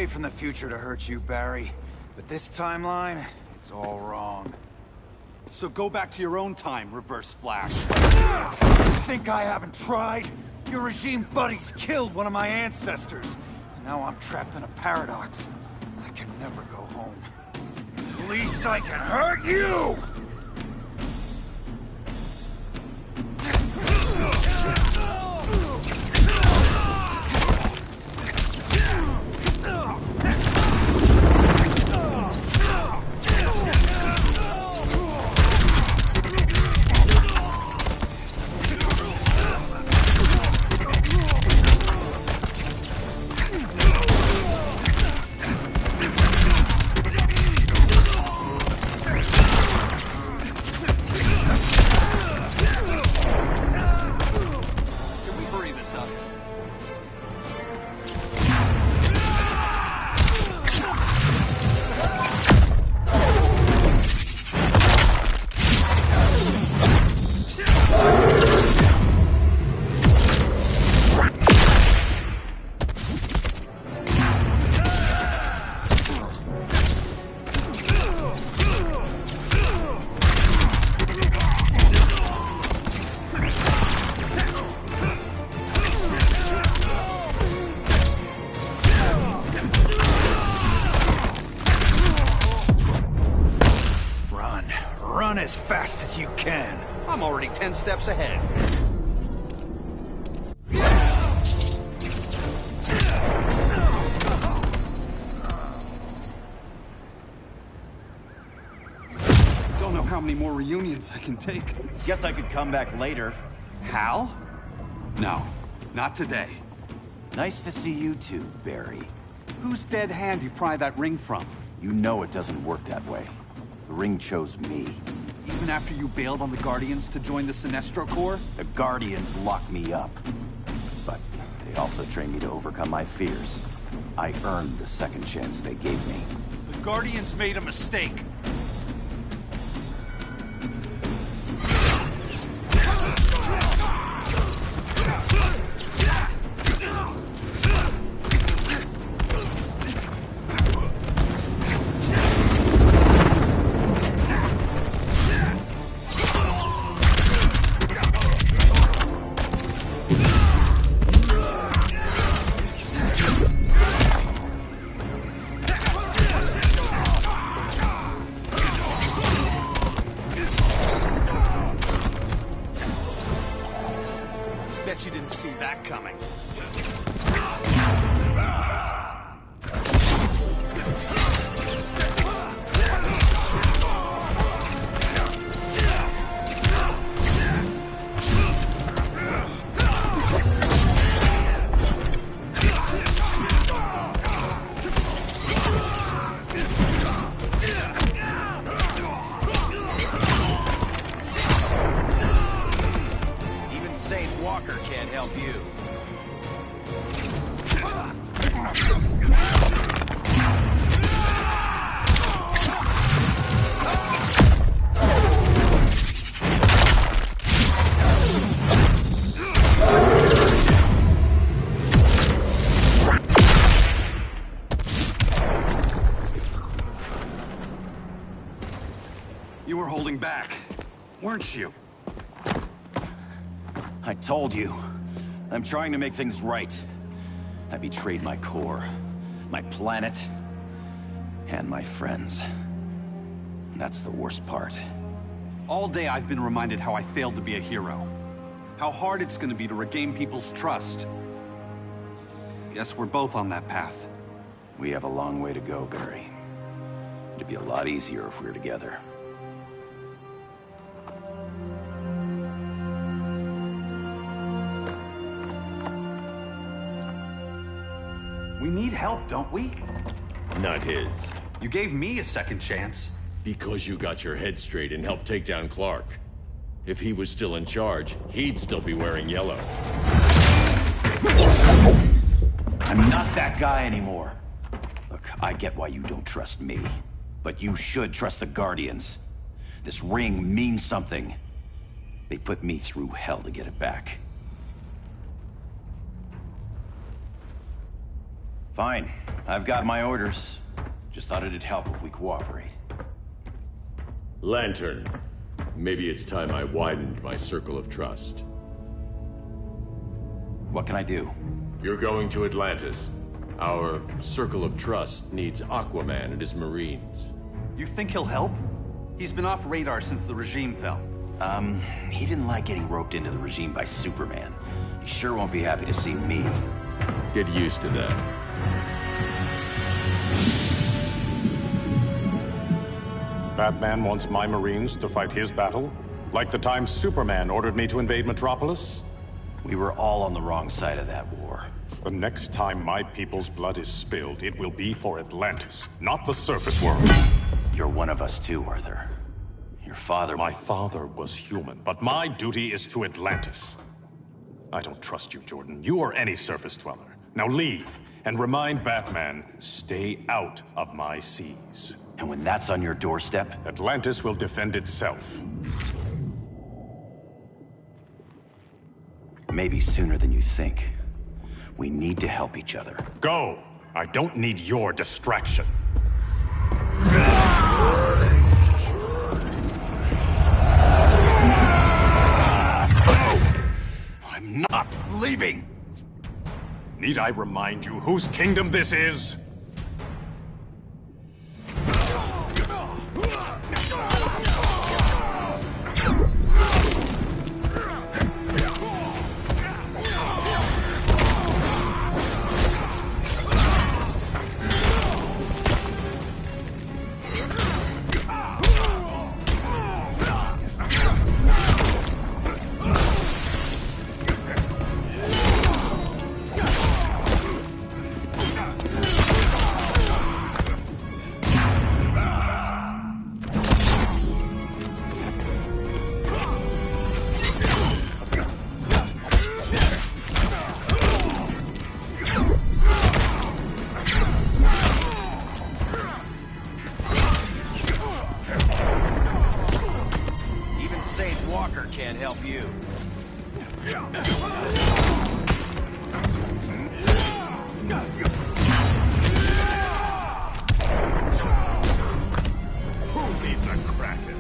From the future to hurt you, Barry. But this timeline, it's all wrong. So go back to your own time, Reverse Flash. Think I haven't tried? Your regime buddies killed one of my ancestors. And now I'm trapped in a paradox. I can never go home. At least I can hurt you! Run as fast as you can. I'm already 10 steps ahead. Don't know how many more reunions I can take. Guess I could come back later. Hal? No, not today. Nice to see you too, Barry. Whose dead hand you pry that ring from? You know it doesn't work that way. The ring chose me. Even after you bailed on the Guardians to join the Sinestro Corps? The Guardians locked me up. But they also trained me to overcome my fears. I earned the second chance they gave me. The Guardians made a mistake. Bet you didn't see that coming. Walker can't help you. You were holding back, weren't you? I told you. I'm trying to make things right. I betrayed my core, my planet, and my friends. That's the worst part. All day I've been reminded how I failed to be a hero. How hard it's gonna be to regain people's trust. Guess we're both on that path. We have a long way to go, Barry. It'd be a lot easier if we were together. We need help, don't we? Not his. You gave me a second chance. Because you got your head straight and helped take down Clark. If he was still in charge, he'd still be wearing yellow. I'm not that guy anymore. Look, I get why you don't trust me. But you should trust the Guardians. This ring means something. They put me through hell to get it back. Fine. I've got my orders. Just thought it'd help if we cooperate. Lantern. Maybe it's time I widened my circle of trust. What can I do? You're going to Atlantis. Our circle of trust needs Aquaman and his Marines. You think he'll help? He's been off radar since the regime fell. He didn't like getting roped into the regime by Superman. He sure won't be happy to see me. Get used to that. Batman wants my Marines to fight his battle? Like the time Superman ordered me to invade Metropolis? We were all on the wrong side of that war. The next time my people's blood is spilled, it will be for Atlantis, not the surface world. You're one of us too, Arthur. Your father... My father was human, but my duty is to Atlantis. I don't trust you, Jordan. You or any surface dweller. Now leave, and remind Batman, stay out of my seas. And when that's on your doorstep? Atlantis will defend itself. Maybe sooner than you think. We need to help each other. Go! I don't need your distraction. I'm not leaving! Need I remind you whose kingdom this is? Can't help you. Who needs a Kraken?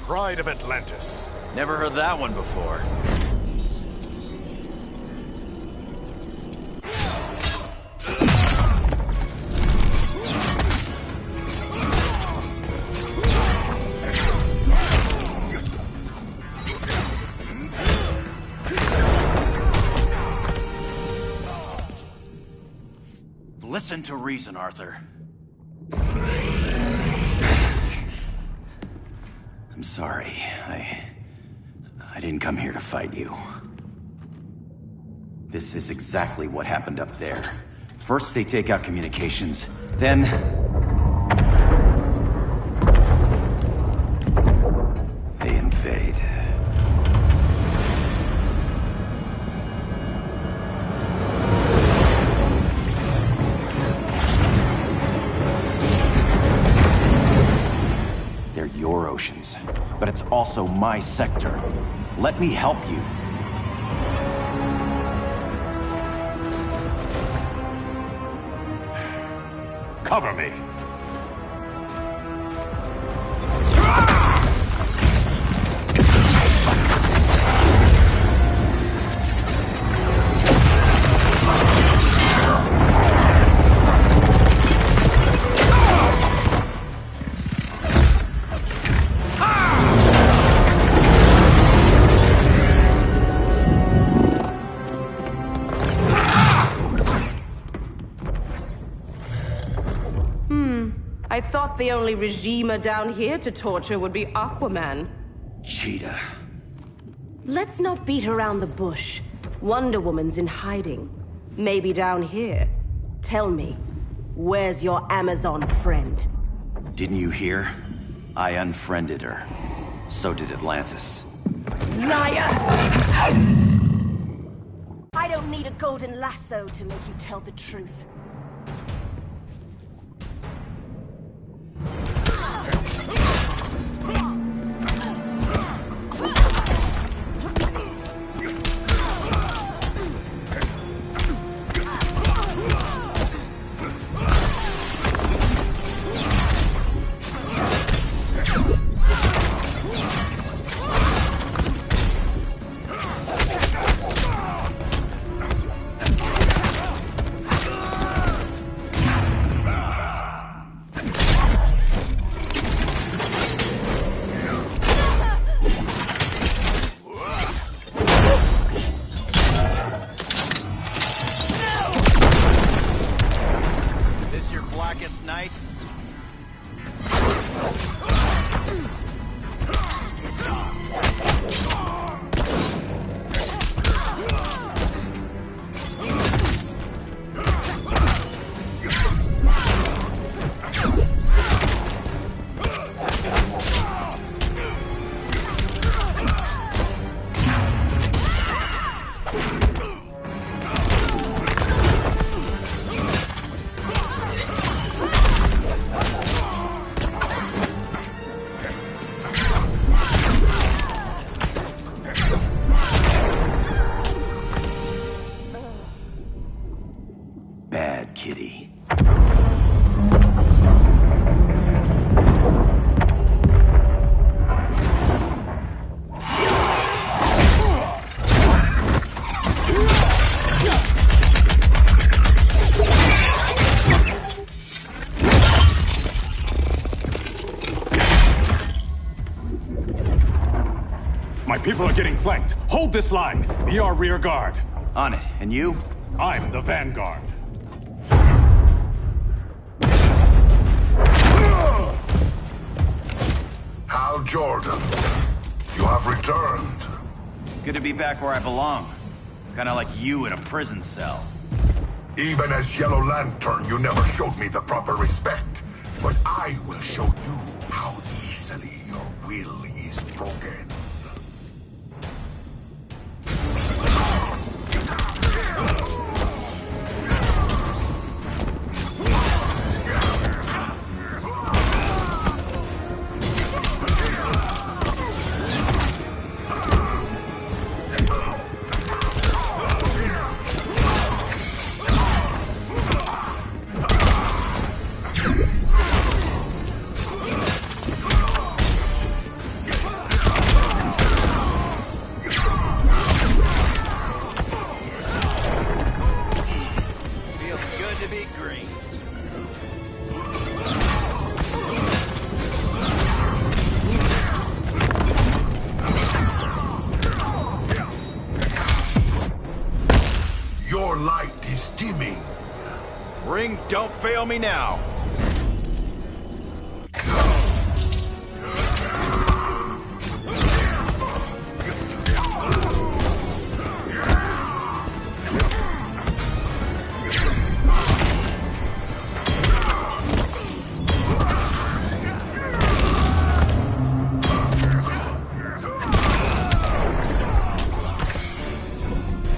Pride of Atlantis. Never heard that one before. Listen to reason, Arthur. I'm sorry. I didn't come here to fight you. This is exactly what happened up there. First they take out communications, then... they invade. They're your oceans, but it's also my sector. Let me help you. Cover me! I thought the only regimer down here to torture would be Aquaman. Cheetah. Let's not beat around the bush. Wonder Woman's in hiding. Maybe down here. Tell me, where's your Amazon friend? Didn't you hear? I unfriended her. So did Atlantis. Liar! I don't need a golden lasso to make you tell the truth. Night? Bad kitty. My people are getting flanked. Hold this line. Be our rear guard. On it. And you? I'm the vanguard. Hal Jordan, you have returned. Good to be back where I belong. Kinda like you in a prison cell. Even as Yellow Lantern, you never showed me the proper respect. But I will show you how easily your will is broken. Don't fail me now.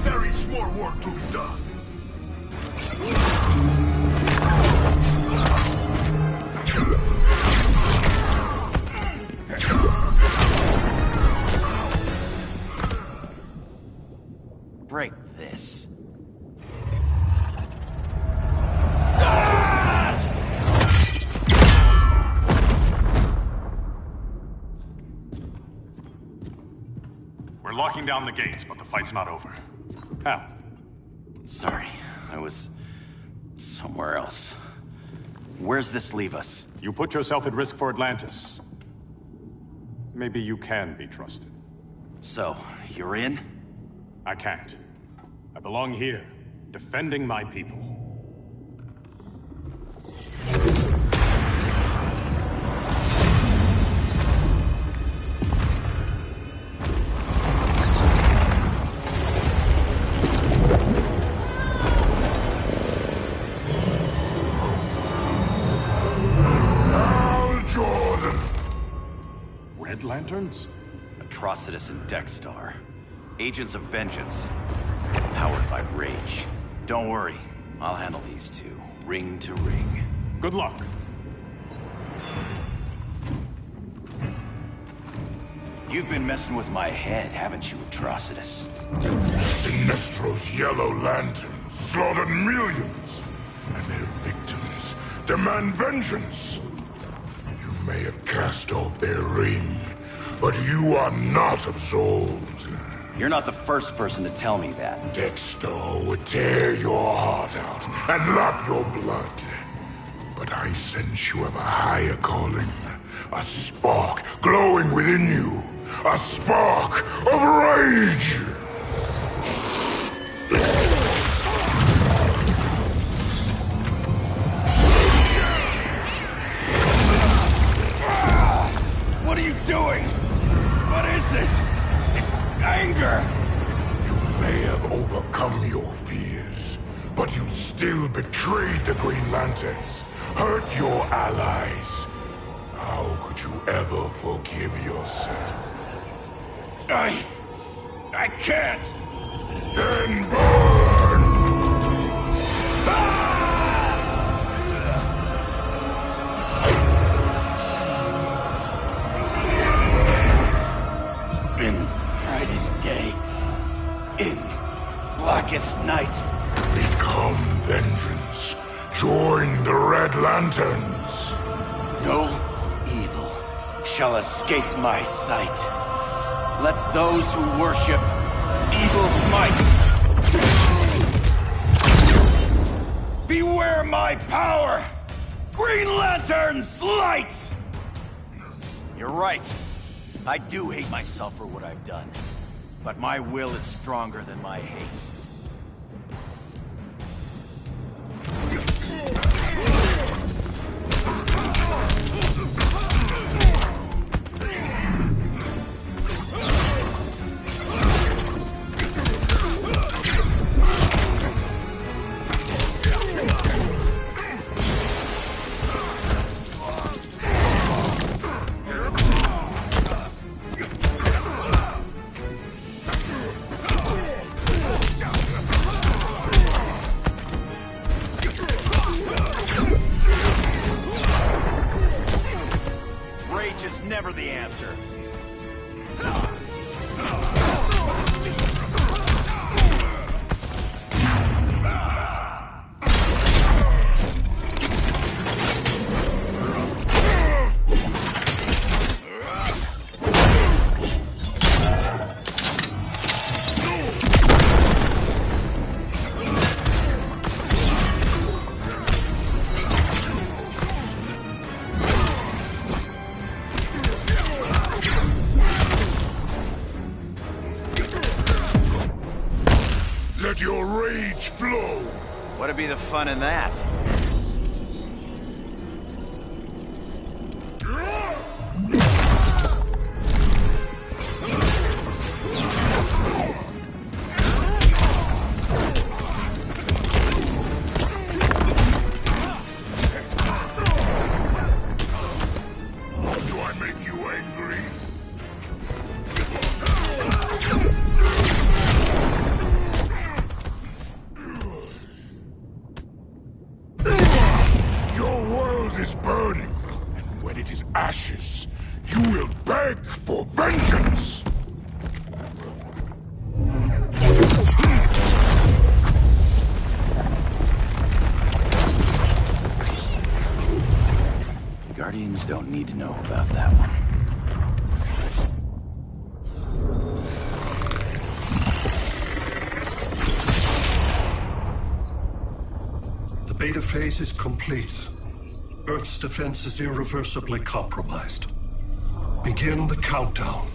There is more work to be done. Break this. We're locking down the gates, but the fight's not over. How? Sorry, I was somewhere else. Where's this leave us? You put yourself at risk for Atlantis. Maybe you can be trusted. So, you're in? I can't. I belong here, defending my people. Red Lanterns? Atrocitus and Dexstar. Agents of Vengeance. Powered by rage. Don't worry, I'll handle these two, ring to ring. Good luck. You've been messing with my head, haven't you, Atrocitus? Sinestro's Yellow Lanterns slaughtered millions, and their victims demand vengeance. You may have cast off their ring, but you are not absolved. You're not the first person to tell me that. Dexter would tear your heart out and lap your blood. But I sense you have a higher calling. A spark glowing within you. A spark of rage! What are you doing? What is this? This anger! You may have overcome your fears, but you still betrayed the Green Lanterns, hurt your allies. How could you ever forgive yourself? I can't! Then burn! In brightest day, in blackest night. Become vengeance. Join the Red Lanterns. No evil shall escape my sight. Let those who worship evil's might beware my power! Green Lantern's light! You're right. I do hate myself for what I've done. But my will is stronger than my hate. Rage is never the answer. Let your rage flow. What'd be the fun in that? target is ashes, you will beg for vengeance! The Guardians don't need to know about that one. The beta phase is complete. Earth's defense is irreversibly compromised. Begin the countdown.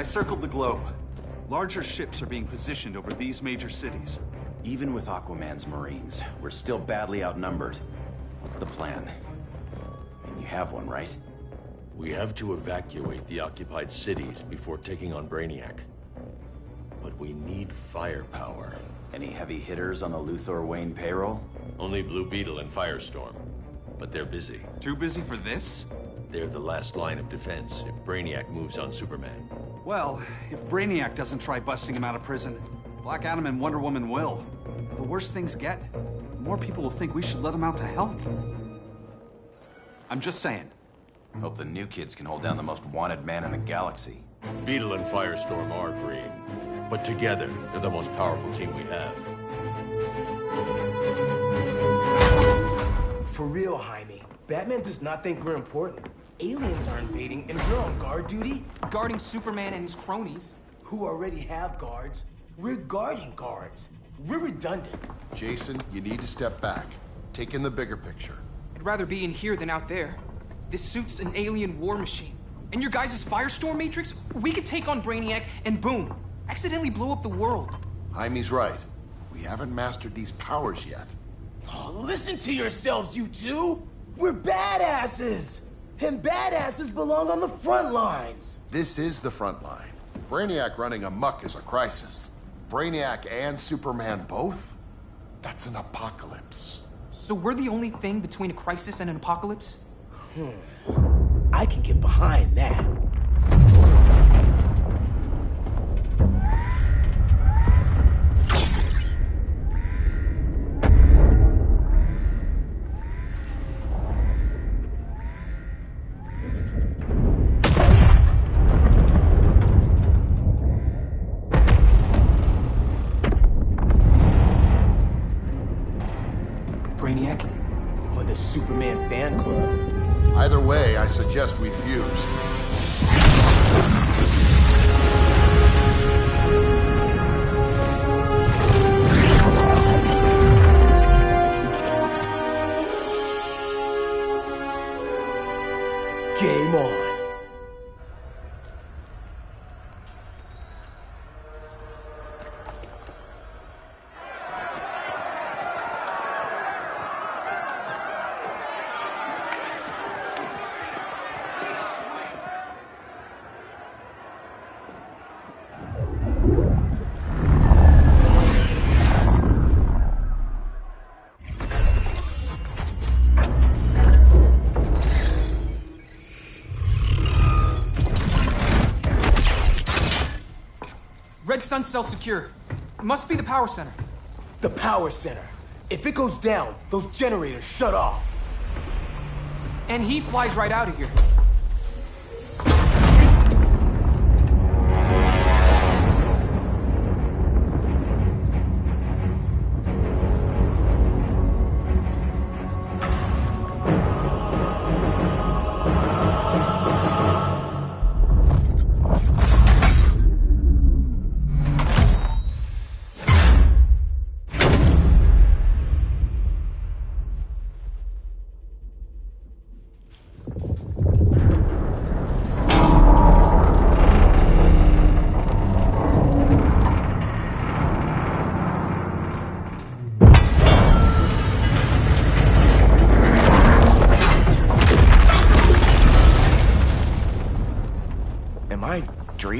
Circled the globe. Larger ships are being positioned over these major cities. Even with Aquaman's Marines, we're still badly outnumbered. What's the plan? And you have one, right? We have to evacuate the occupied cities before taking on Brainiac. But we need firepower. Any heavy hitters on the Luthor Wayne payroll? Only Blue Beetle and Firestorm. But they're busy. Too busy for this? They're the last line of defense if Brainiac moves on Superman. Well, if Brainiac doesn't try busting him out of prison, Black Adam and Wonder Woman will. The worse things get, the more people will think we should let him out to help. I'm just saying. Hope the new kids can hold down the most wanted man in the galaxy. Beetle and Firestorm are green, but together, they're the most powerful team we have. For real, Jaime, Batman does not think we're important. Aliens are invading, and we're on guard duty? Guarding Superman and his cronies. Who already have guards. We're guarding guards. We're redundant. Jason, you need to step back. Take in the bigger picture. I'd rather be in here than out there. This suit's an alien war machine. And your guys' Firestorm Matrix, we could take on Brainiac and boom, accidentally blow up the world. Jaime's right. We haven't mastered these powers yet. Oh, listen to yourselves, you two! We're badasses! And badasses belong on the front lines! This is the front line. Brainiac running amok is a crisis. Brainiac and Superman both? That's an apocalypse. So we're the only thing between a crisis and an apocalypse? I can get behind that. Brainiac? Or the Superman fan club? Either way, I suggest we fuse. Game on. Red Sun cell secure. Must be the power center. The power center. If it goes down, those generators shut off. And he flies right out of here.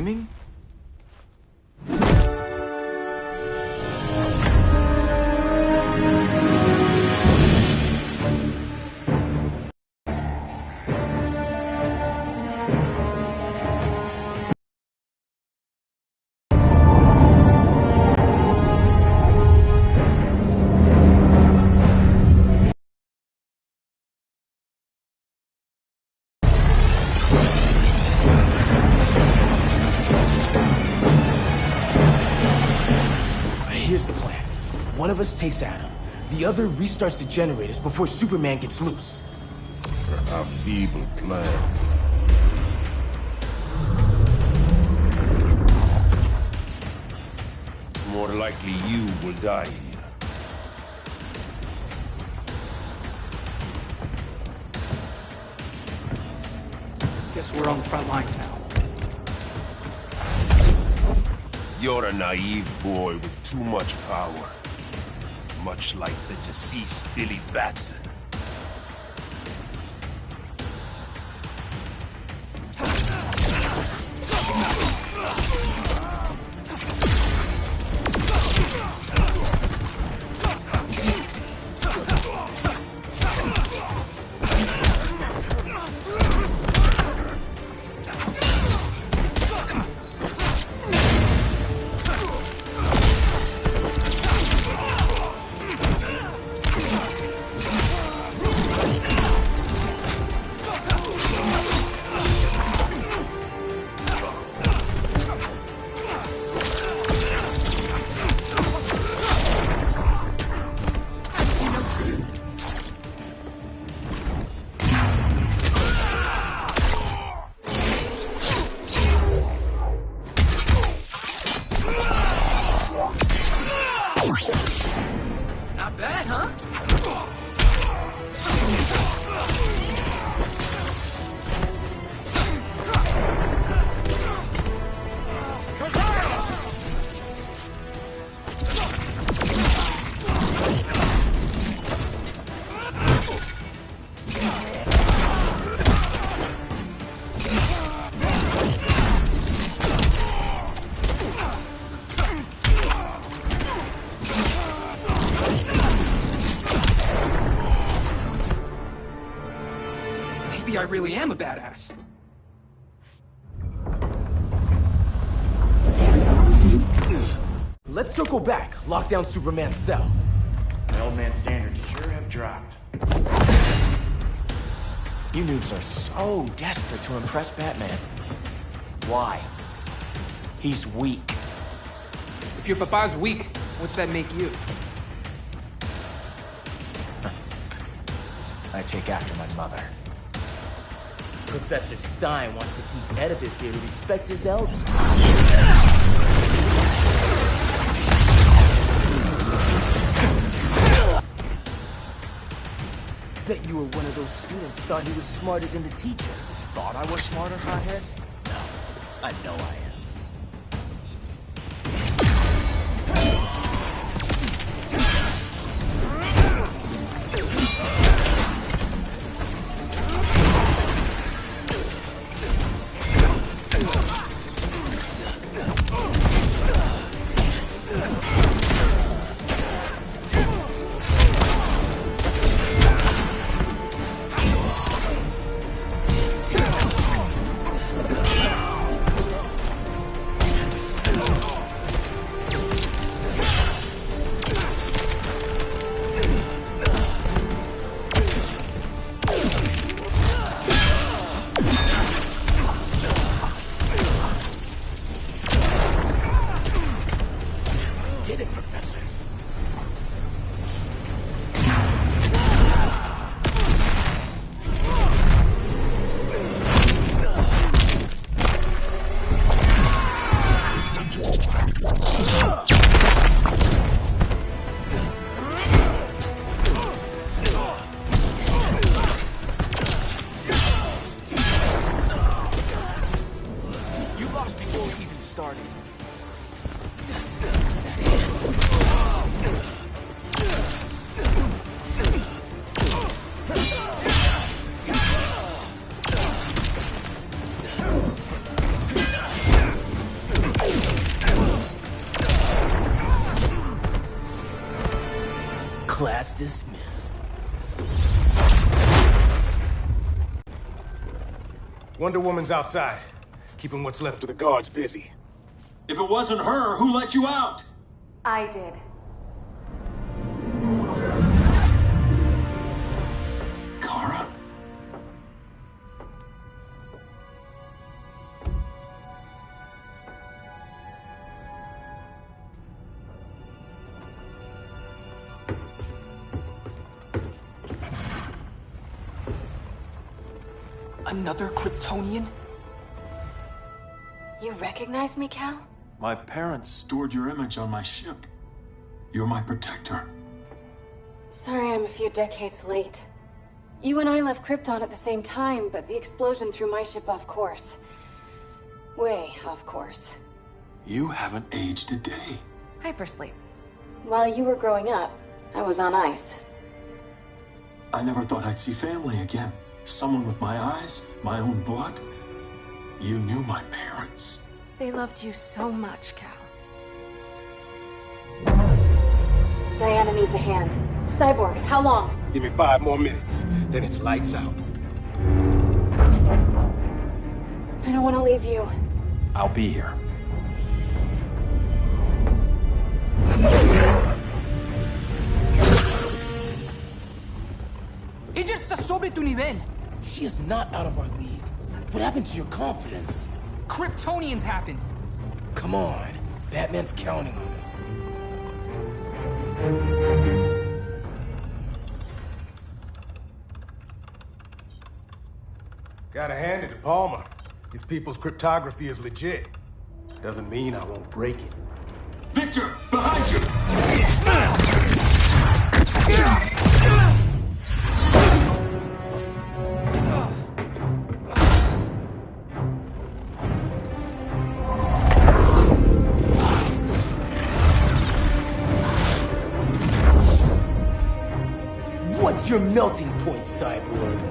dreaming? Here's the plan. One of us takes Adam. The other restarts the generators before Superman gets loose. A feeble plan. It's more likely you will die here. Guess we're on the front lines now. You're a naive boy with too much power. Much like the deceased Billy Batson. Not bad, huh? Maybe I really am a badass. Let's circle back, lock down Superman's cell. The old man's standards sure have dropped. You noobs are so desperate to impress Batman. Why? He's weak. If your papa's weak, what's that make you? I take after my mother. Professor Stein wants to teach Oedipus here to respect his elders. Bet you were one of those students thought he was smarter than the teacher. Thought I was smarter, hothead? No, I know I am. Class dismissed. Wonder Woman's outside, keeping what's left of the guards busy. If it wasn't her, who let you out? I did. Kara? Another Kryptonian? You recognize me, Cal? My parents stored your image on my ship. You're my protector. Sorry I'm a few decades late. You and I left Krypton at the same time, but the explosion threw my ship off course. Way off course. You haven't aged a day. Hypersleep. While you were growing up, I was on ice. I never thought I'd see family again. Someone with my eyes, my own blood. You knew my parents. They loved you so much, Cal. Diana needs a hand. Cyborg, how long? Give me 5 more minutes, then it's lights out. I don't want to leave you. I'll be here. Ella está sobre tu nivel. She is not out of our league. What happened to your confidence? Kryptonians happen. Come on. Batman's counting on us. Gotta hand it to Palmer. These people's cryptography is legit. Doesn't mean I won't break it. Victor, behind you! What's your melting point, Cyborg?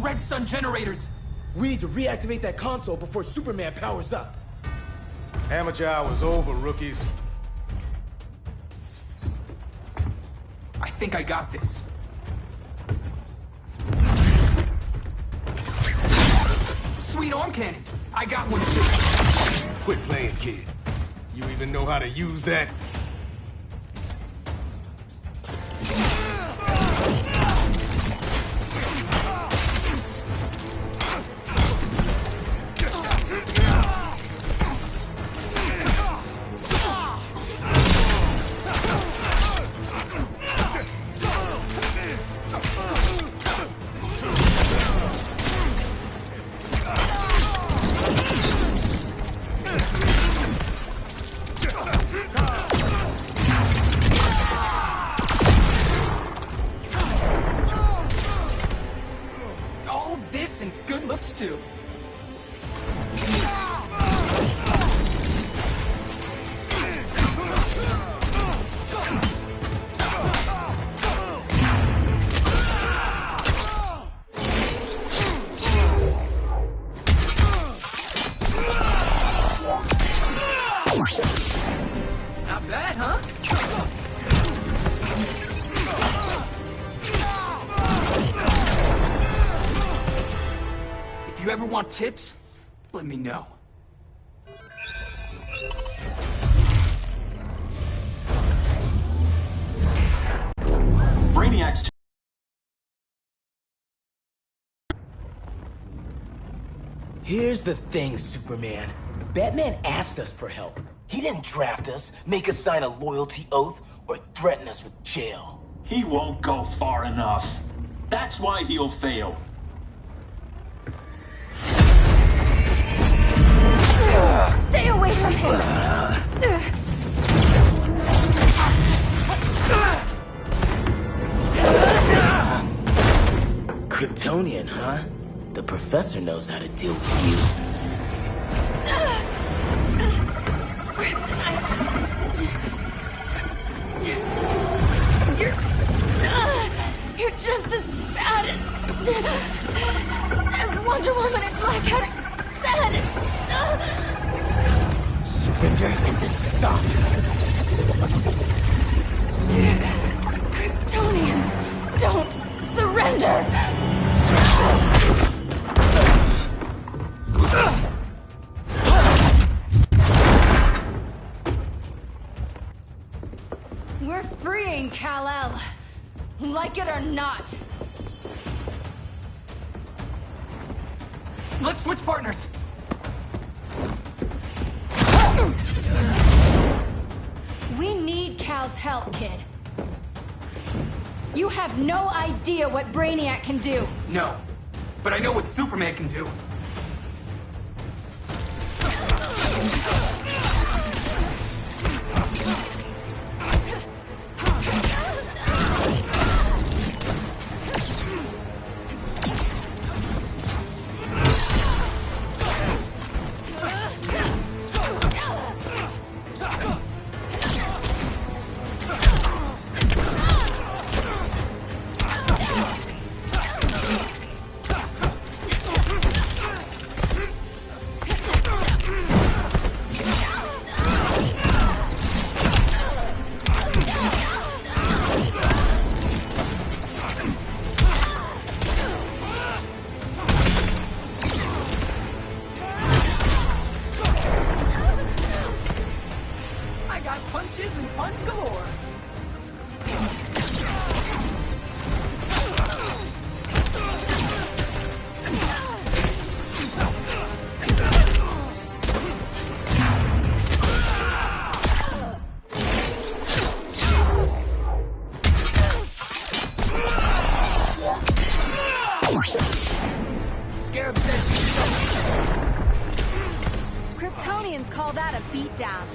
Red Sun generators! We need to reactivate that console before Superman powers up. Amateur hour's over, rookies. I think I got this. Sweet arm cannon! I got one too. Quit playing, kid. You even know how to use that? And good looks too. Not bad, huh? If you ever want tips, let me know. Brainiac's... Here's the thing, Superman. Batman asked us for help. He didn't draft us, make us sign a loyalty oath, or threaten us with jail. He won't go far enough. That's why he'll fail. Stay away from him! Kryptonian, huh? The professor knows how to deal with you. Kryptonite. You're just as bad as Wonder Woman and Black Adam said. Surrender and this stops. Kryptonians, don't surrender! We're freeing Kal-El. Like it or not. Let's switch partners. We need Cal's help, kid. You have no idea what Brainiac can do. No, but I know what Superman can do. Punches and punch galore. Scarab says Kryptonians call that a beatdown.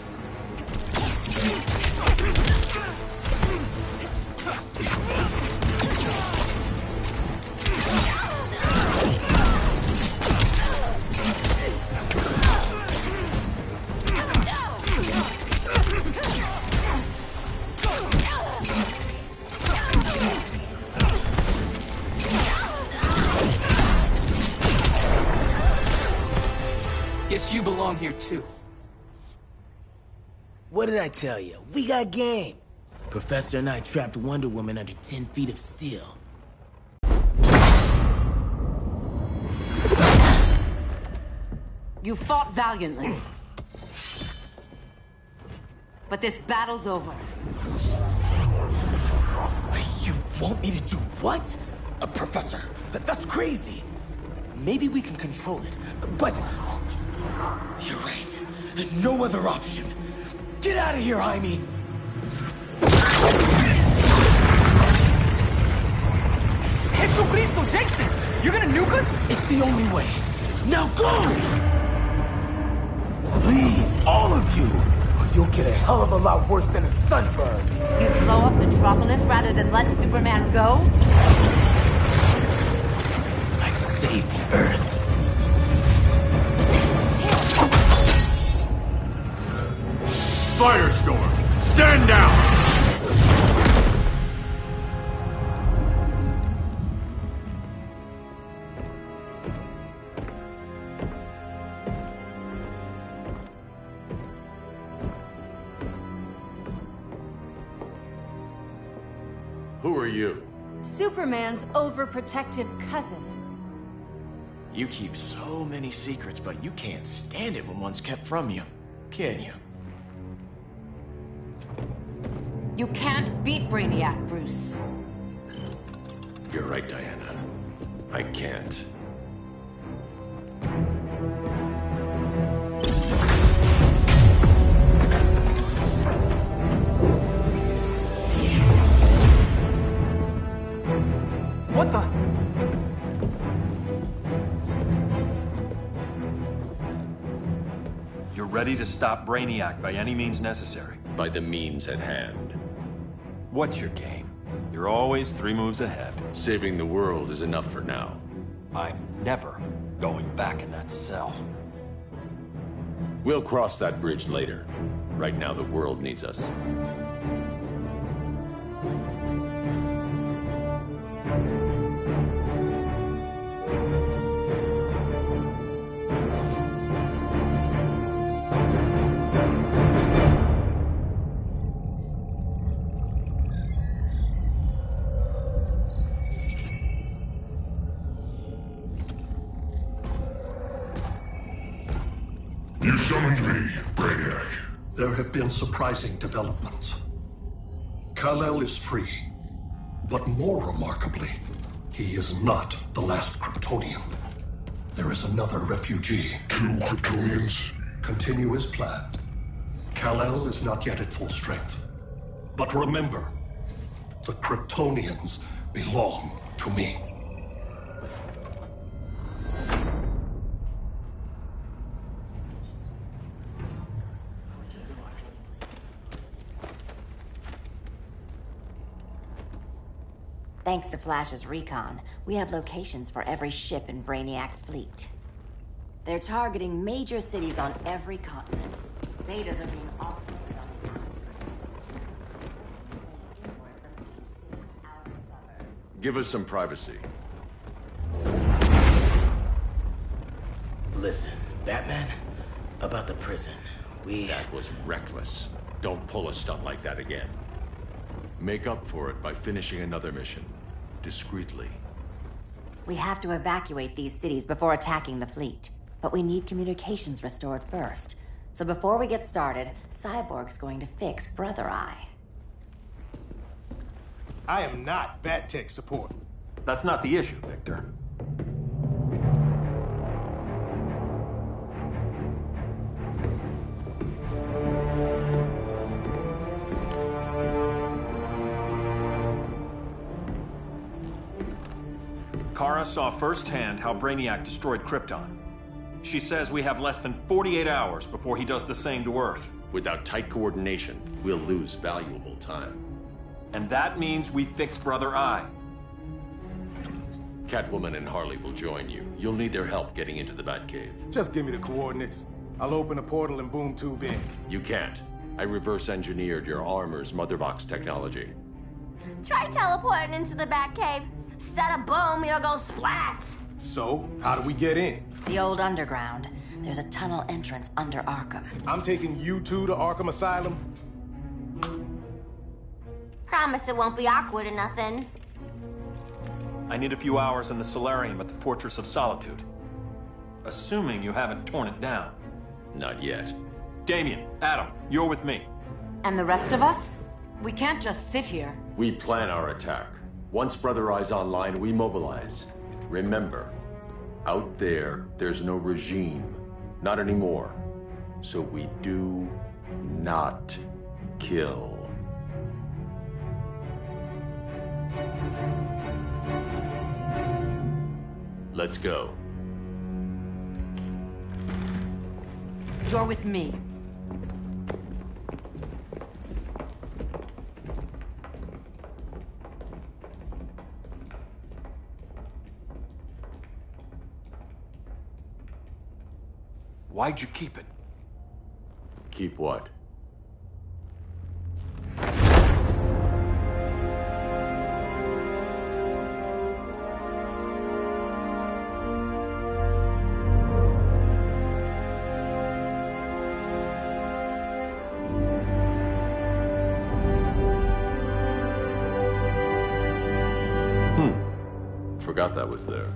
Guess you belong here too. What did I tell you? We got game. Professor and I trapped Wonder Woman under 10 feet of steel. You fought valiantly. But this battle's over. You want me to do what? Professor, that's crazy. Maybe we can control it, but... You're right. No other option. Get out of here, Jaime! Jesucristo, Jason! You're gonna nuke us? It's the only way. Now go! Leave, all of you, or you'll get a hell of a lot worse than a sunburn. You'd blow up Metropolis rather than let Superman go? I'd save the Earth. Firestorm, stand down! Who are you? Superman's overprotective cousin. You keep so many secrets, but you can't stand it when one's kept from you, can you? You can't beat Brainiac, Bruce. You're right, Diana. I can't. What the? You're ready to stop Brainiac by any means necessary. By the means at hand. What's your game? You're always 3 moves ahead. Saving the world is enough for now. I'm never going back in that cell. We'll cross that bridge later. Right now, the world needs us. You summoned me, Brainiac. There have been surprising developments. Kal-El is free, but more remarkably, he is not the last Kryptonian. There is another refugee. 2 Kryptonians? Continue as planned. Kal-El is not yet at full strength. But remember, the Kryptonians belong to me. Thanks to Flash's recon, we have locations for every ship in Brainiac's fleet. They're targeting major cities on every continent. Betas are being offloaded on the Give us some privacy. Listen, Batman, about the prison, That was reckless. Don't pull a stunt like that again. Make up for it by finishing another mission. Discreetly. We have to evacuate these cities before attacking the fleet. But we need communications restored first. So before we get started, Cyborg's going to fix Brother Eye. I am not Bat Tech support. That's not the issue, Victor. Kara saw firsthand how Brainiac destroyed Krypton. She says we have less than 48 hours before he does the same to Earth. Without tight coordination, we'll lose valuable time. And that means we fix Brother Eye. Catwoman and Harley will join you. You'll need their help getting into the Batcave. Just give me the coordinates. I'll open a portal and boom tube in. You can't. I reverse engineered your armor's motherbox technology. Try teleporting into the Batcave. Instead of boom, you'll go splat. So, how do we get in? The old underground. There's a tunnel entrance under Arkham. I'm taking you two to Arkham Asylum. Promise it won't be awkward or nothing. I need a few hours in the solarium at the Fortress of Solitude. Assuming you haven't torn it down. Not yet. Damien, Adam, you're with me. And the rest of us? We can't just sit here. We plan our attack. Once Brother Eye's online, we mobilize. Remember, out there, there's no regime. Not anymore. So we do not kill. Let's go. You're with me. Why'd you keep it? Keep what? Forgot that was there.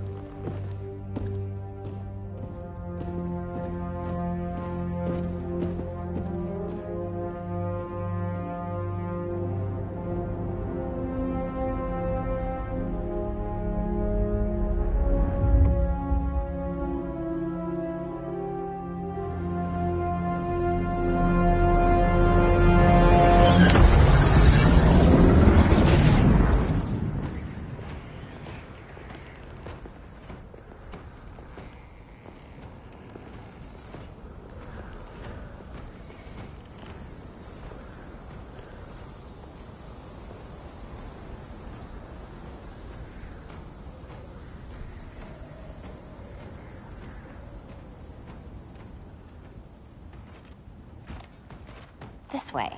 this way.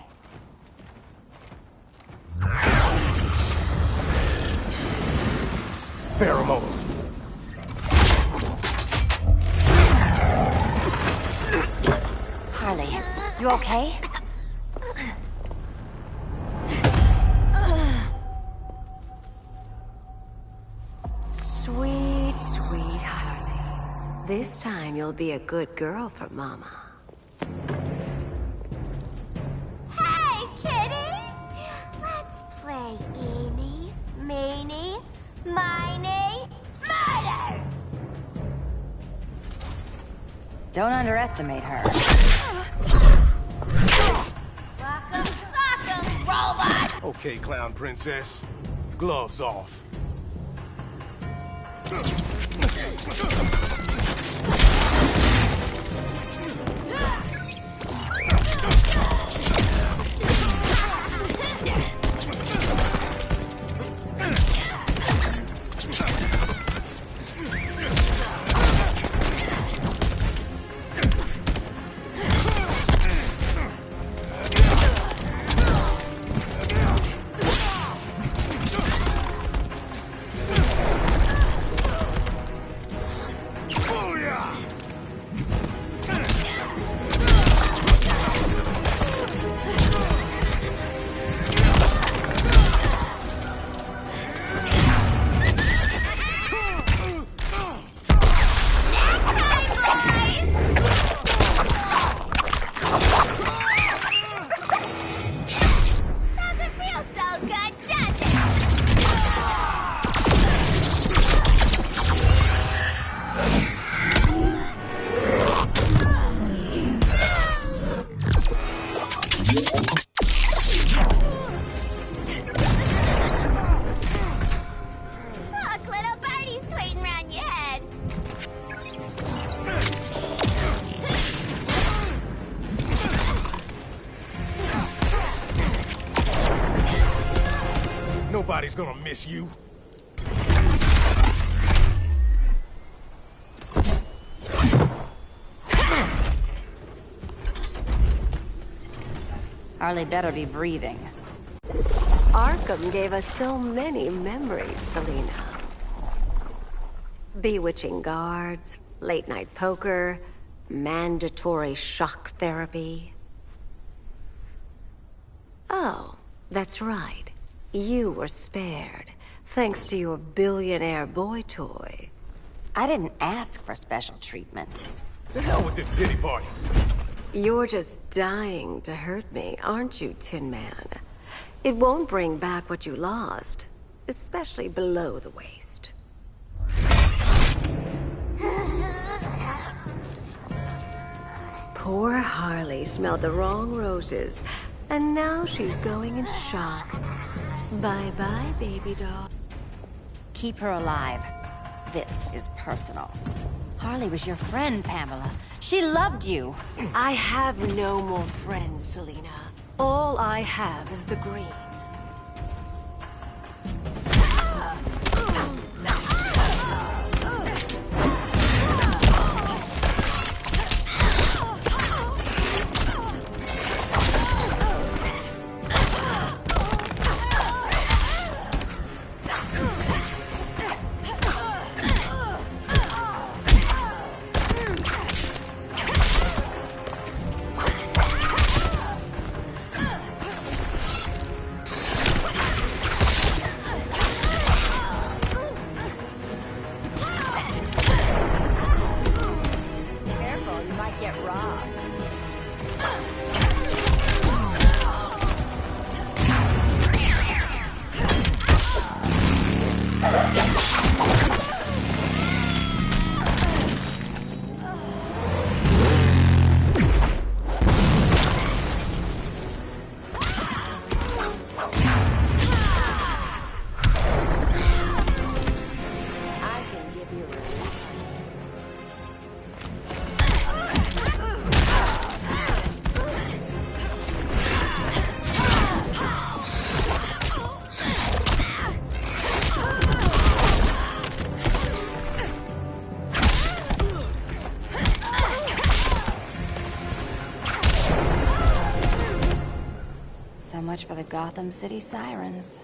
Pheromones. Harley, you okay? Sweet, sweet Harley. This time you'll be a good girl for Mama. Hey, kiddies! Let's play eeny, meeny, miny, murder! Don't underestimate her. Rock 'em, sock 'em, robot! Okay, clown princess. Gloves off. Look, little birdie's tweeting around your head. Nobody's gonna miss you. Harley better be breathing. Arkham gave us so many memories, Selina. Bewitching guards, late-night poker, mandatory shock therapy. Oh, that's right. You were spared, thanks to your billionaire boy toy. I didn't ask for special treatment. To hell with this pity party. You're just dying to hurt me, aren't you, Tin Man? It won't bring back what you lost, especially below the waist. Poor Harley smelled the wrong roses, and now she's going into shock. Bye-bye, baby doll. Keep her alive. This is personal. Harley was your friend, Pamela. She loved you. I have no more friends, Selina. All I have is the green. So much for the Gotham City sirens.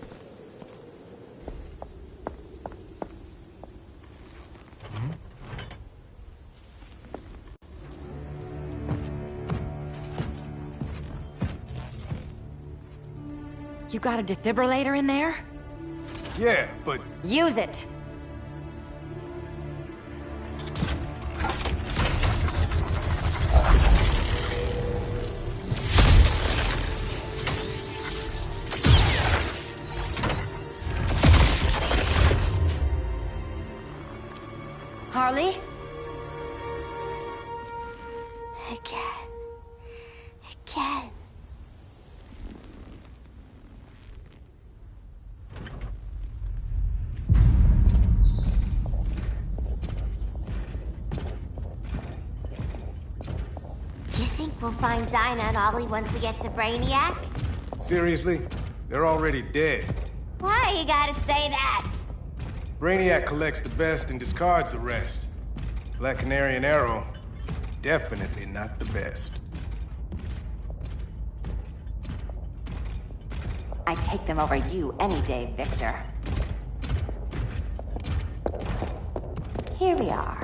You got a defibrillator in there? Yeah, but... Use it! Harley? Again. You think we'll find Dinah and Ollie once we get to Brainiac? Seriously? They're already dead. Why you gotta say that? Brainiac collects the best and discards the rest. Black Canary and Arrow, definitely not the best. I'd take them over you any day, Victor. Here we are.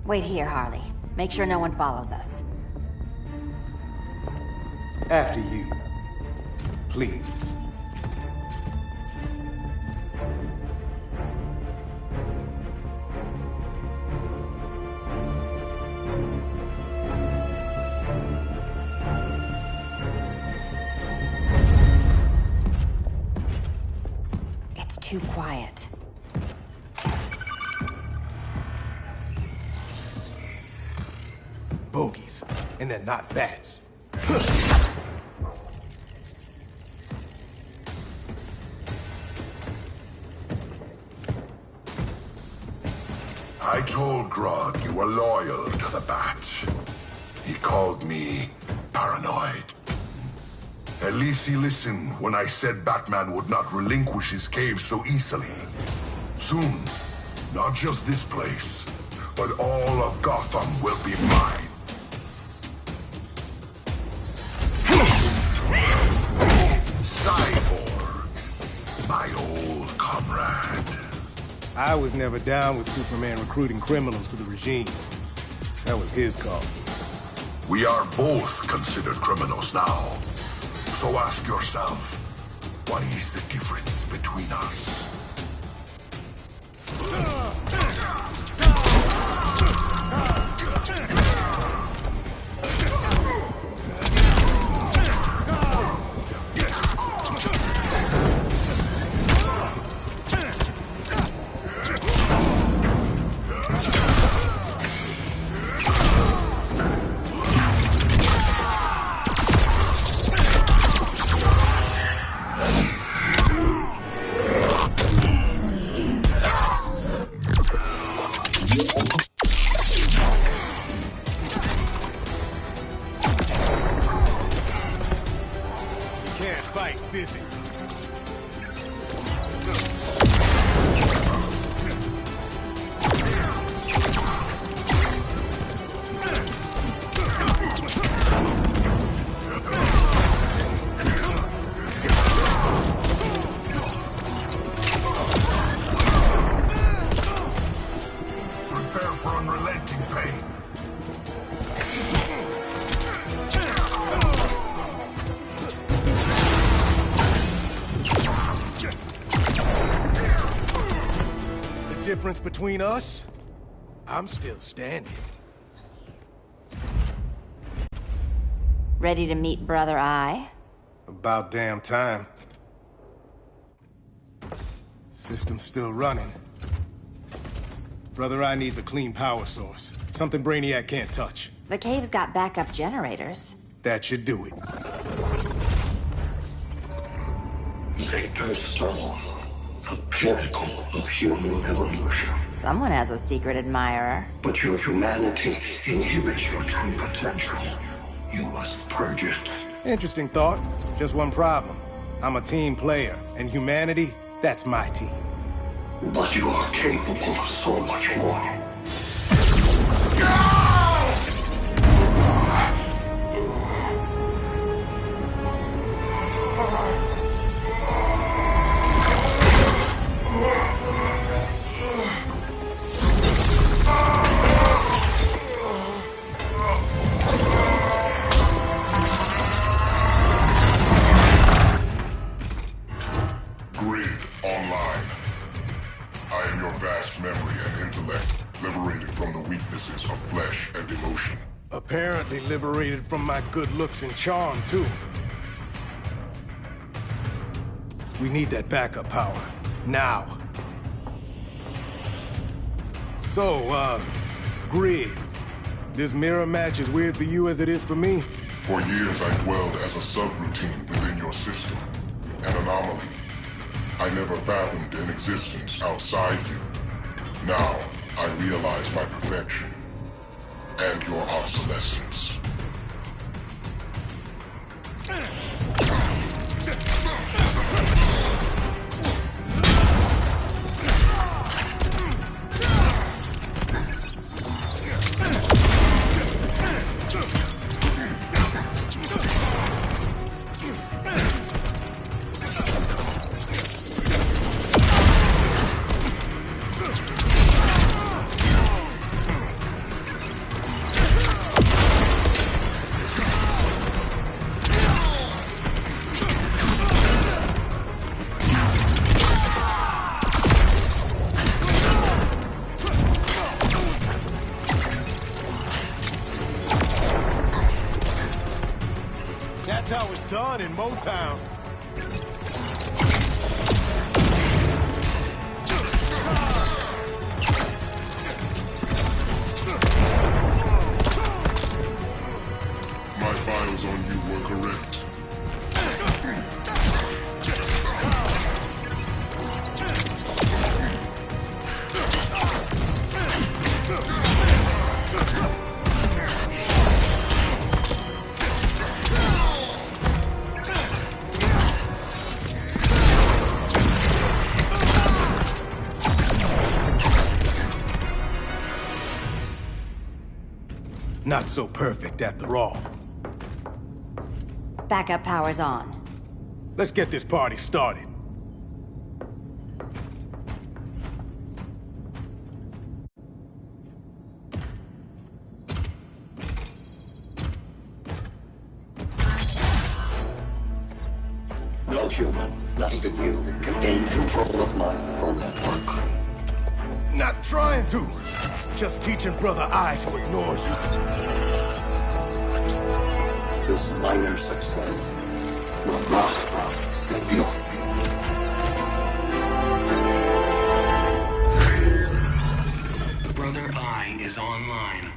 Wait here, Harley. Make sure no one follows us. After you. Please. It's too quiet. Bogies. And they're not bats. I told Grodd you were loyal to the Bat. He called me paranoid. At least he listened when I said Batman would not relinquish his cave so easily. Soon, not just this place, but all of Gotham will be mine. Cyborg, my old comrade. I was never down with Superman recruiting criminals to the regime. That was his call. We are both considered criminals now. So ask yourself, what is the difference between us? Can't fight physics. Prepare for unrelenting pain. The difference between us? I'm still standing. Ready to meet Brother Eye? About damn time. System's still running. Brother Eye needs a clean power source. Something Brainiac can't touch. The cave's got backup generators. That should do it. Victor Stone, the pinnacle of human evolution. Someone has a secret admirer. But your humanity inhibits your true potential. You must purge it. Interesting thought. Just one problem. I'm a team player, and humanity, that's my team. But you are capable of so much more. Apparently liberated from my good looks and charm, too. We need that backup power. Now. So, Grid. This mirror match as weird for you as it is for me? For years I dwelled as a subroutine within your system. An anomaly. I never fathomed an existence outside you. Now, I realize my perfection. And your obsolescence. That's how it's done in Motown. My files on you were correct. Not so perfect after all. Backup power's on. Let's get this party started. No human, not even you, can gain control of my neural network. Not trying to. Just teaching Brother I to ignore you. This minor success will not save you. Brother I is online.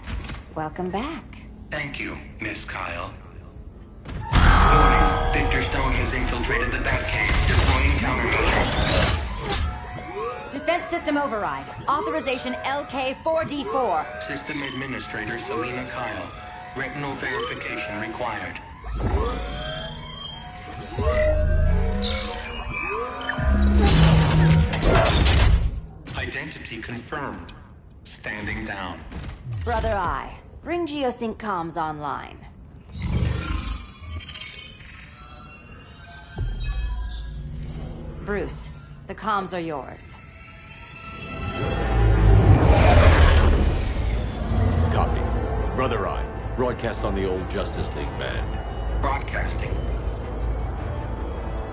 Welcome back. Thank you, Miss Kyle. Warning, Victor Stone has infiltrated the Batcave, deploying countermeasures. Defense system override. Authorization LK4D4. System Administrator Selena Kyle. Retinal verification required. Identity confirmed. Standing down. Brother I, bring Geosync comms online. Bruce, the comms are yours. Copy. Brother I, broadcast on the old Justice League band. Broadcasting.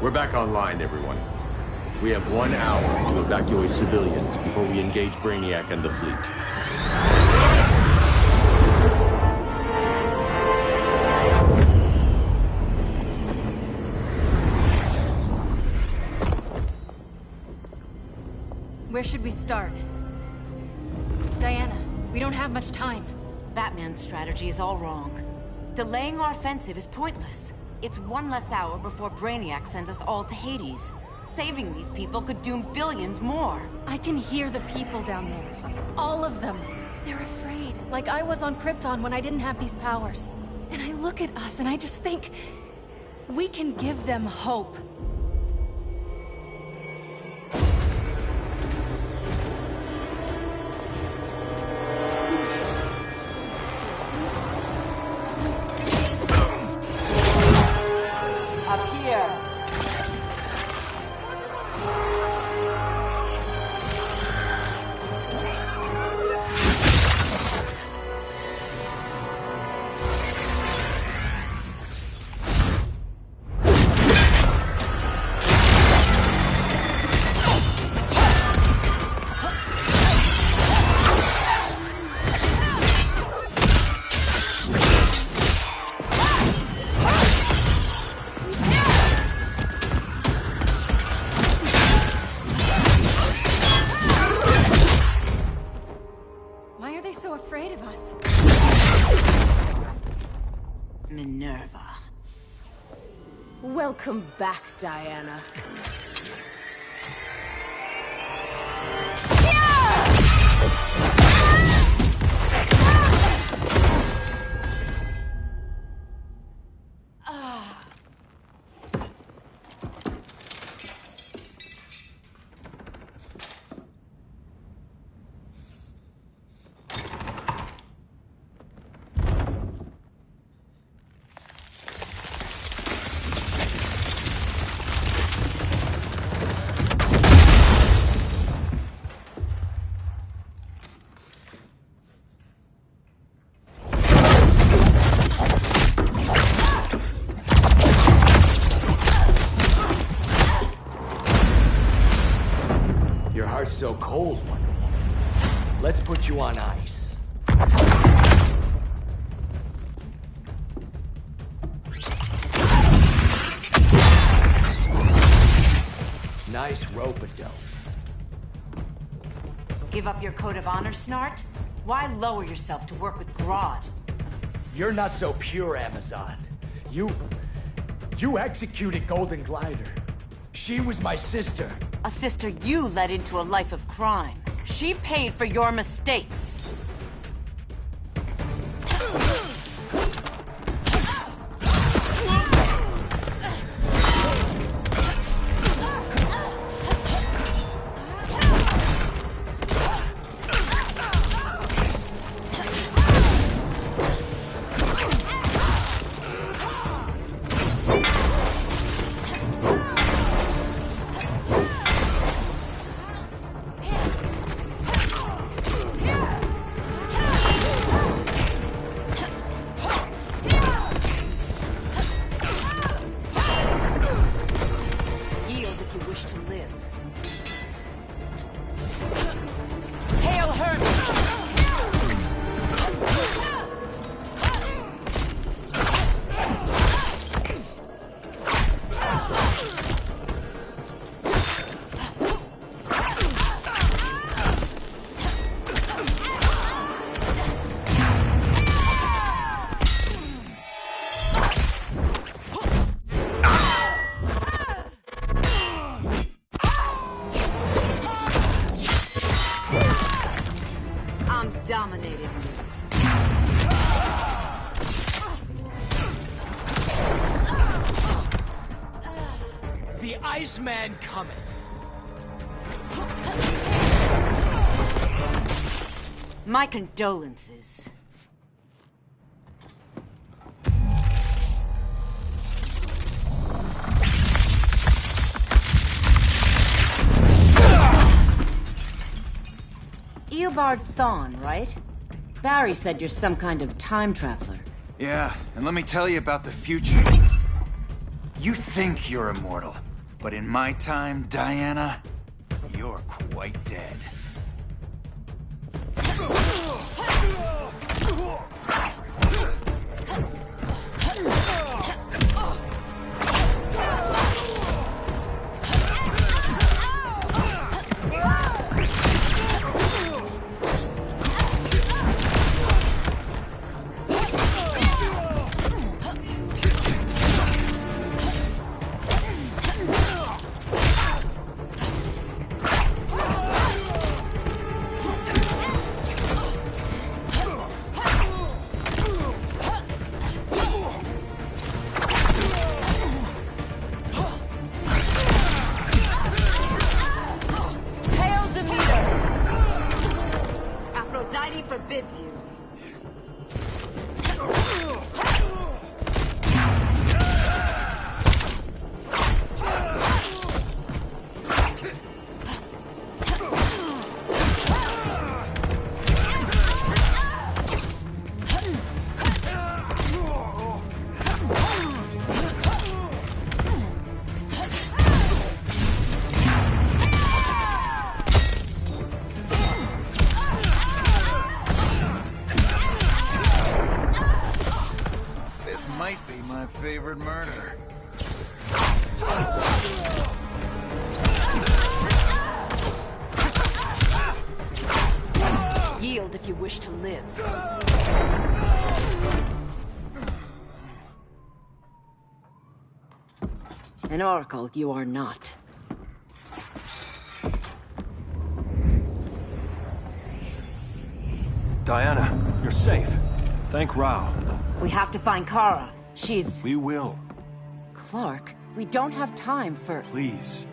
We're back online, everyone. We have 1 hour to evacuate civilians before we engage Brainiac and the fleet. Where should we start? Diana, we don't have much time. Batman's strategy is all wrong. Delaying our offensive is pointless. It's 1 less hour before Brainiac sends us all to Hades. Saving these people could doom billions more. I can hear the people down there. All of them. They're afraid, like I was on Krypton when I didn't have these powers. And I look at us and I just think, we can give them hope. Up here. Why are they so afraid of us? Minerva. Welcome back, Diana. Your heart's so cold, Wonder Woman. Let's put you on ice. Nice rope-a-dope. Give up your code of honor, Snart? Why lower yourself to work with Grodd? You're not so pure, Amazon. You executed Golden Glider. She was my sister. A sister you led into a life of crime. She paid for your mistakes. Dominating you. The Iceman cometh. My condolences. Eobard Thawne, right? Barry said you're some kind of time traveler. Yeah, and let me tell you about the future. You think you're immortal, but in my time, Diana, you're quite dead. Aphrodite forbids you. Might be my favorite murder. Yield if you wish to live. An oracle you are not. Diana, you're safe. Thank Rao. We have to find Kara. She's... We will. Clark, we don't have time for... Please.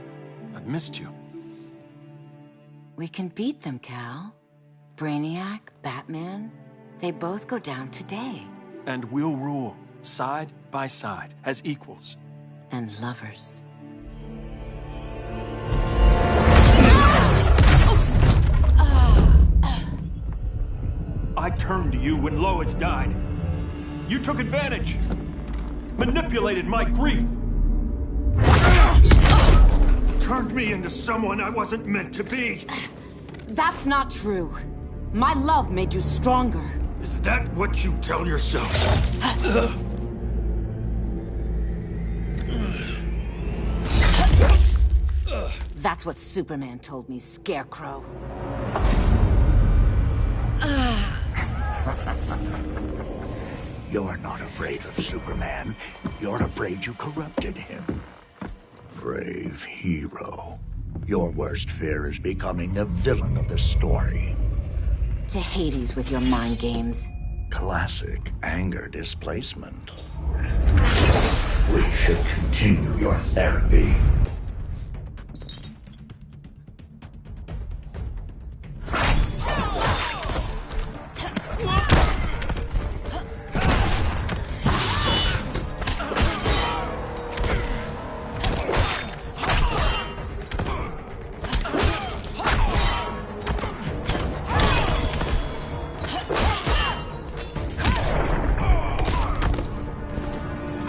I've missed you. We can beat them, Cal. Brainiac, Batman, they both go down today. And we'll rule, side by side, as equals. And lovers. I turned to you when Lois died. You took advantage. Manipulated my grief. Turned me into someone I wasn't meant to be. That's not true. My love made you stronger. Is that what you tell yourself? That's what Superman told me, Scarecrow. You're not afraid of Superman. You're afraid you corrupted him. Brave hero. Your worst fear is becoming the villain of the story. To Hades with your mind games. Classic anger displacement. We should continue your therapy.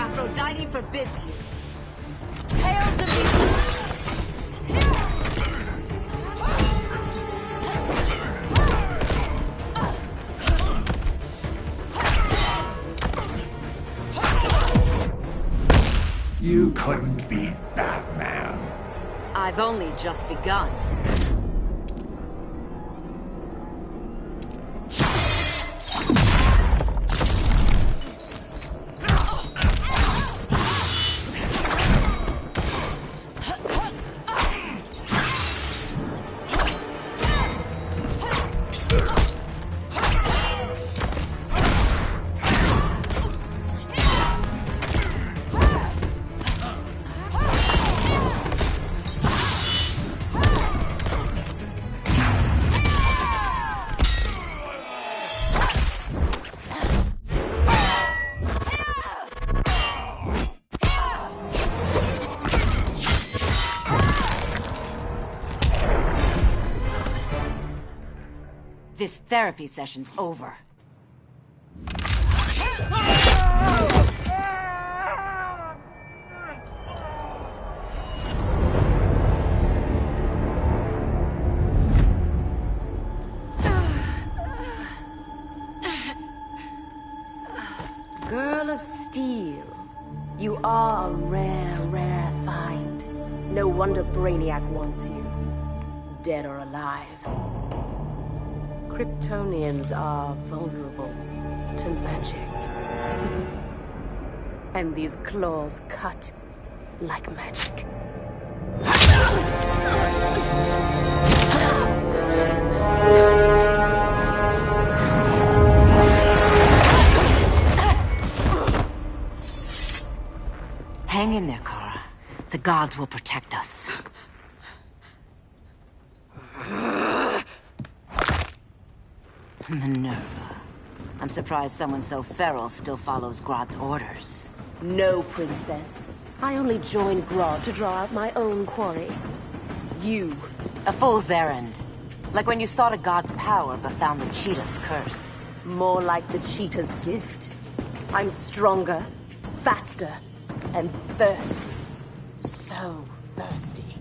Aphrodite forbids you. Hail to me! You couldn't beat Batman. I've only just begun. This therapy session's over. Girl of Steel, you are a rare, rare find. No wonder Brainiac wants you, dead or alive. Kryptonians are vulnerable to magic. And these claws cut like magic. Hang in there, Kara. The gods will protect us. Minerva. I'm surprised someone so feral still follows Grodd's orders. No, Princess. I only joined Grodd to draw out my own quarry. You. A fool's errand. Like when you sought a god's power but found the cheetah's curse. More like the cheetah's gift. I'm stronger, faster, and thirsty. So thirsty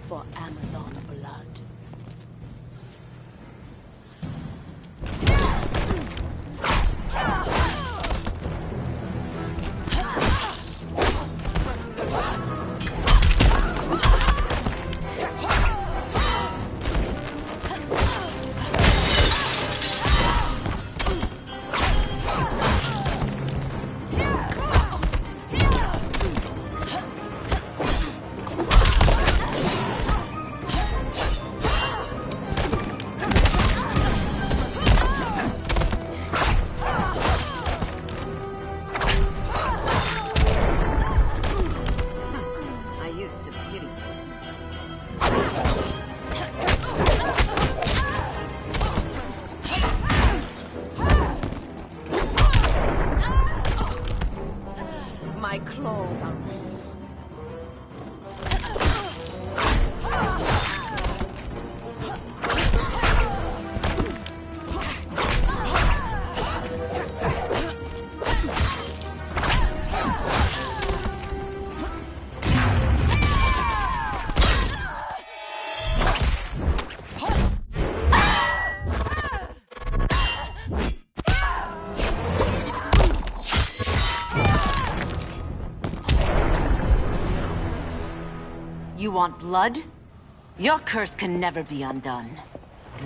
for Amazon blood. My claws are real. You want blood? Your curse can never be undone.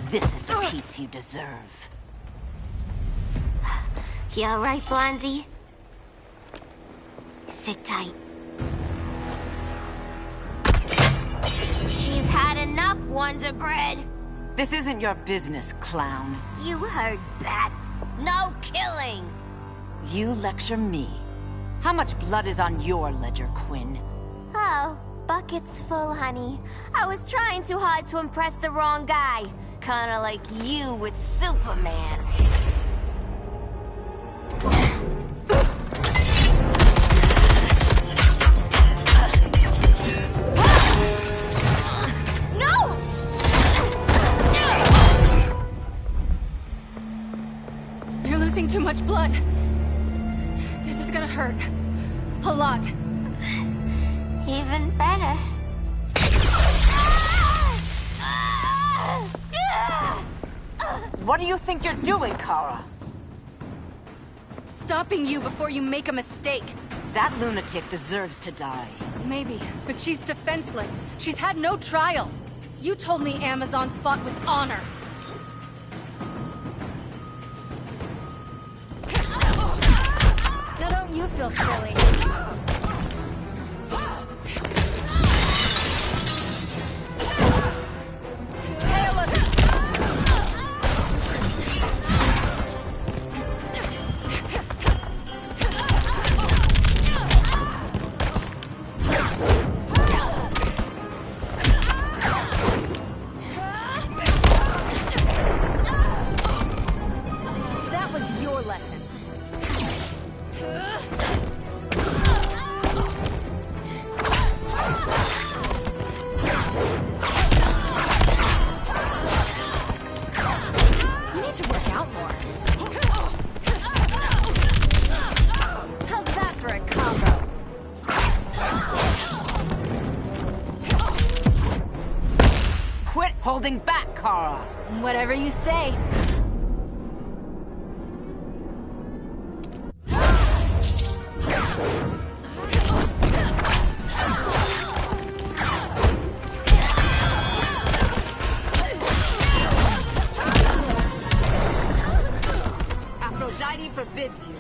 This is the peace you deserve. You alright, Blondie? Sit tight. She's had enough, Wonder Bread. This isn't your business, clown. You heard bats. No killing. You lecture me. How much blood is on your ledger, Quinn? Oh, buckets full, honey. I was trying too hard to impress the wrong guy. Kinda like you with Superman. No! You're losing too much blood. This is gonna hurt. A lot. Even better. What do you think you're doing, Kara? Stopping you before you make a mistake. That lunatic deserves to die. Maybe, but she's defenseless. She's had no trial. You told me Amazons fought with honor. Now don't you feel silly? That was your lesson. You need to work out more. How's that for a combo? Quit holding back, Kara! Whatever you say. Aphrodite forbids you.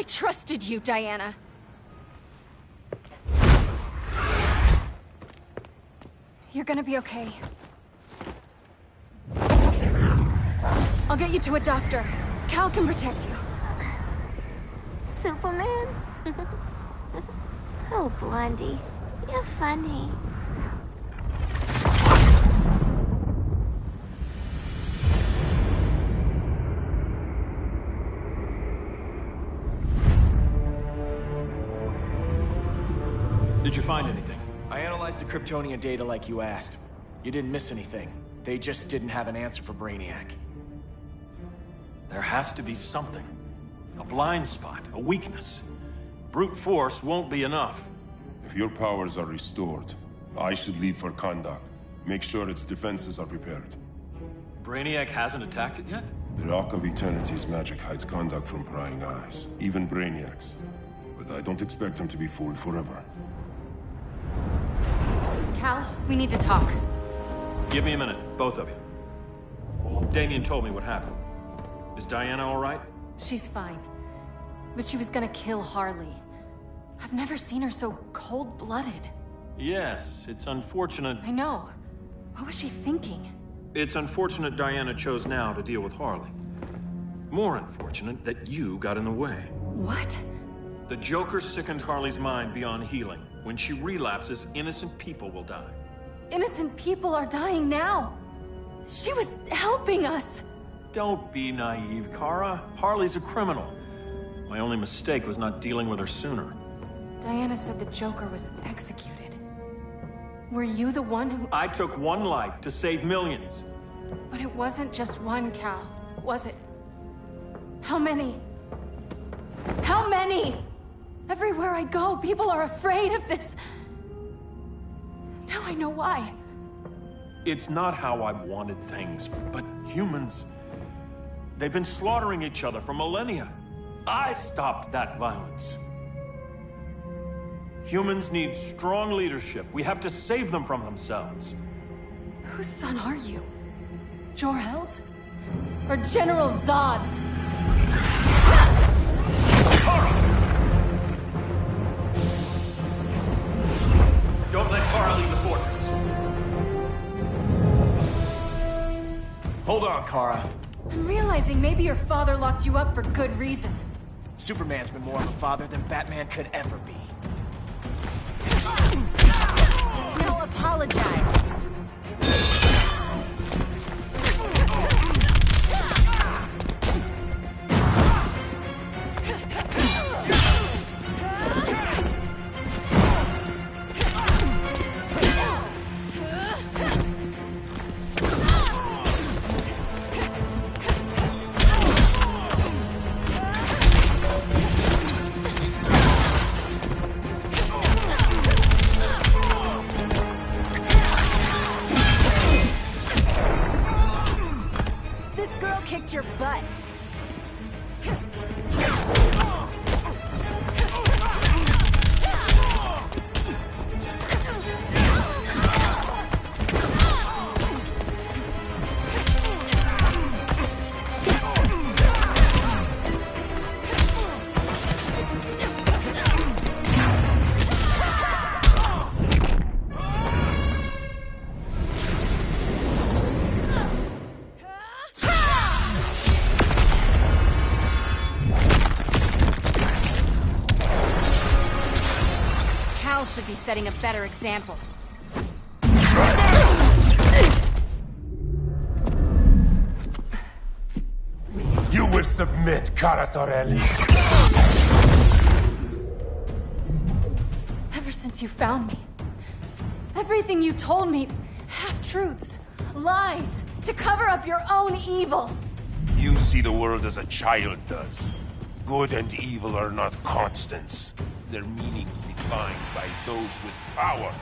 I trusted you, Diana. You're gonna be okay. I'll get you to a doctor. Cal can protect you. Superman? Oh, Blondie, you're funny. Did you find anything? I analyzed the Kryptonian data like you asked. You didn't miss anything. They just didn't have an answer for Brainiac. There has to be something. A blind spot, a weakness. Brute force won't be enough. If your powers are restored, I should leave for Kahndaq. Make sure its defenses are prepared. Brainiac hasn't attacked it yet? The Rock of Eternity's magic hides Kahndaq from prying eyes, even Brainiac's. But I don't expect him to be fooled forever. Cal, we need to talk. Give me a minute, both of you. Damien told me what happened. Is Diana all right? She's fine. But she was gonna kill Harley. I've never seen her so cold-blooded. Yes, it's unfortunate. I know. What was she thinking? It's unfortunate Diana chose now to deal with Harley. More unfortunate that you got in the way. What? The Joker sickened Harley's mind beyond healing. When she relapses, innocent people will die. Innocent people are dying now. She was helping us. Don't be naive, Kara. Harley's a criminal. My only mistake was not dealing with her sooner. Diana said the Joker was executed. Were you the one who... I took one life to save millions. But it wasn't just one, Cal, was it? How many? How many? Everywhere I go, people are afraid of this. Now I know why. It's not how I wanted things, but humans... They've been slaughtering each other for millennia. I stopped that violence. Humans need strong leadership. We have to save them from themselves. Whose son are you? Jor-El's? Or General Zod's? Don't let Kara leave the fortress. Hold on, Kara. I'm realizing maybe your father locked you up for good reason. Superman's been more of a father than Batman could ever be. Now apologize. Your butt. Should be setting a better example. You will submit, Kara Zor-El. Ever since you found me, everything you told me, half-truths, lies, to cover up your own evil. You see the world as a child does. Good and evil are not constants. Their meanings defined by those with power.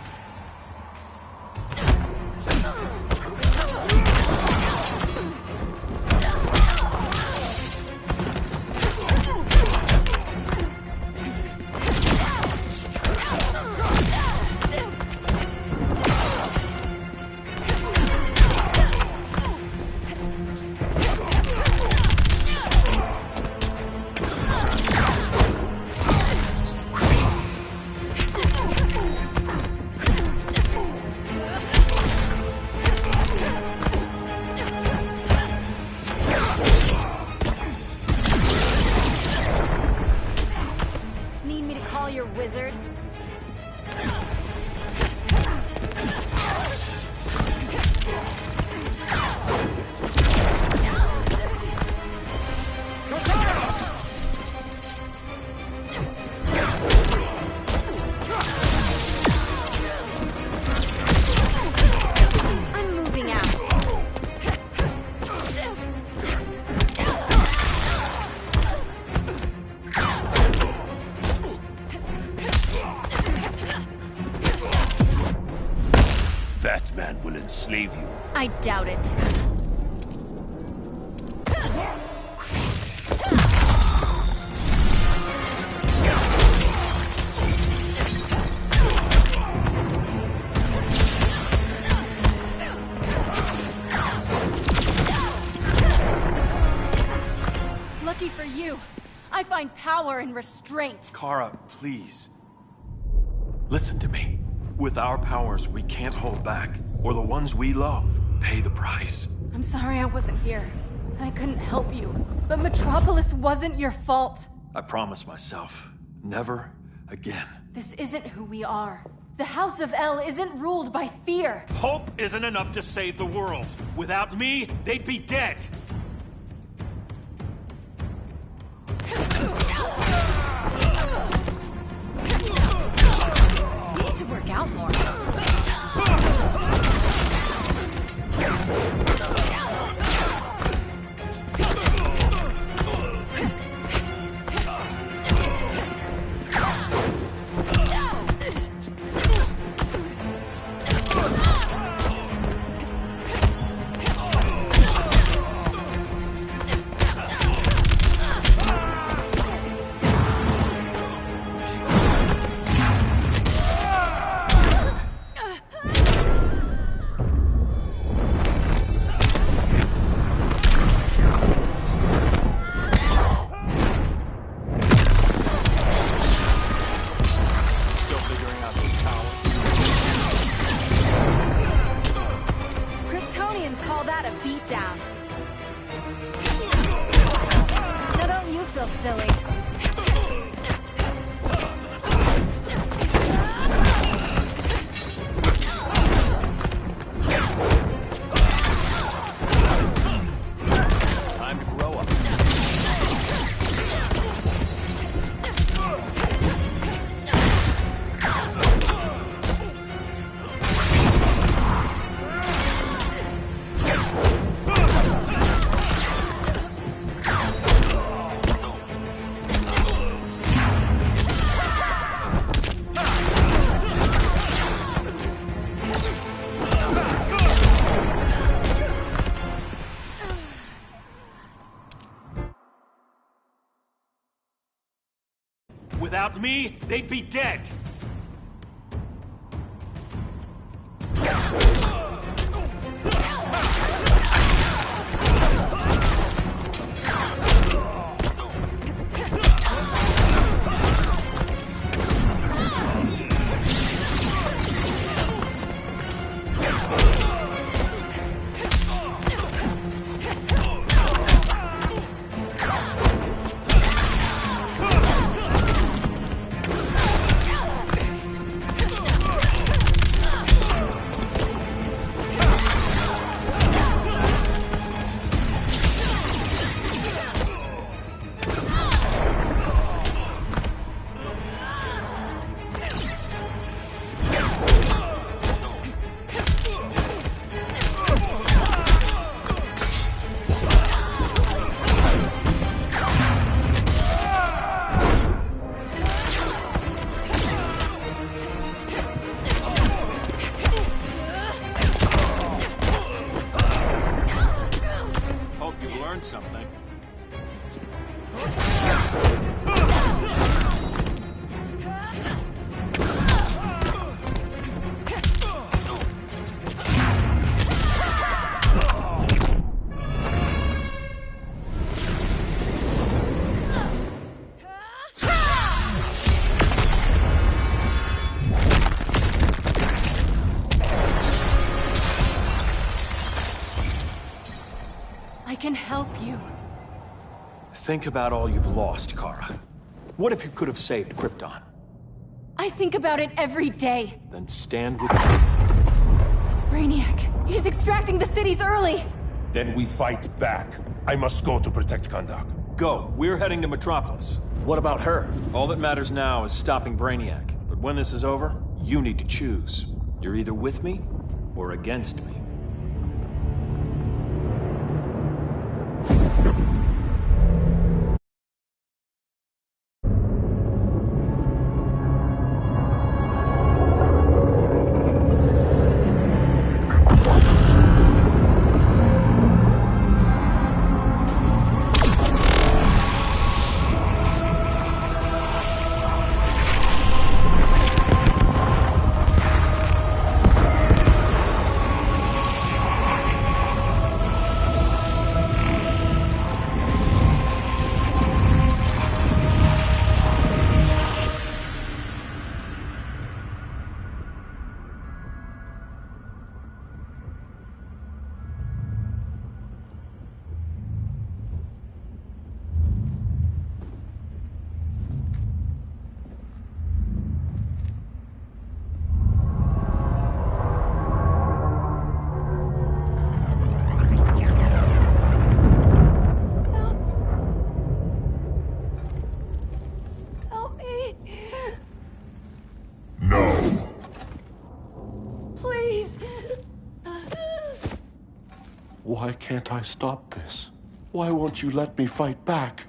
I doubt it. Lucky for you, I find power in restraint. Kara, please. Listen to me. With our powers, we can't hold back, or the ones we love pay the price. I'm sorry I wasn't here, and I couldn't help you. But Metropolis wasn't your fault. I promise myself, never again. This isn't who we are. The House of El isn't ruled by fear. Hope isn't enough to save the world. Without me, they'd be dead. You need to work out more. Without me, they'd be dead. Something. I can help you. Think about all you've lost, Kara. What if you could have saved Krypton? I think about it every day. Then stand with me. It's Brainiac. He's extracting the cities early. Then we fight back. I must go to protect Kahndaq. Go. We're heading to Metropolis. What about her? All that matters now is stopping Brainiac. But when this is over, you need to choose. You're either with me or against me. Why can't I stop this? Why won't you let me fight back?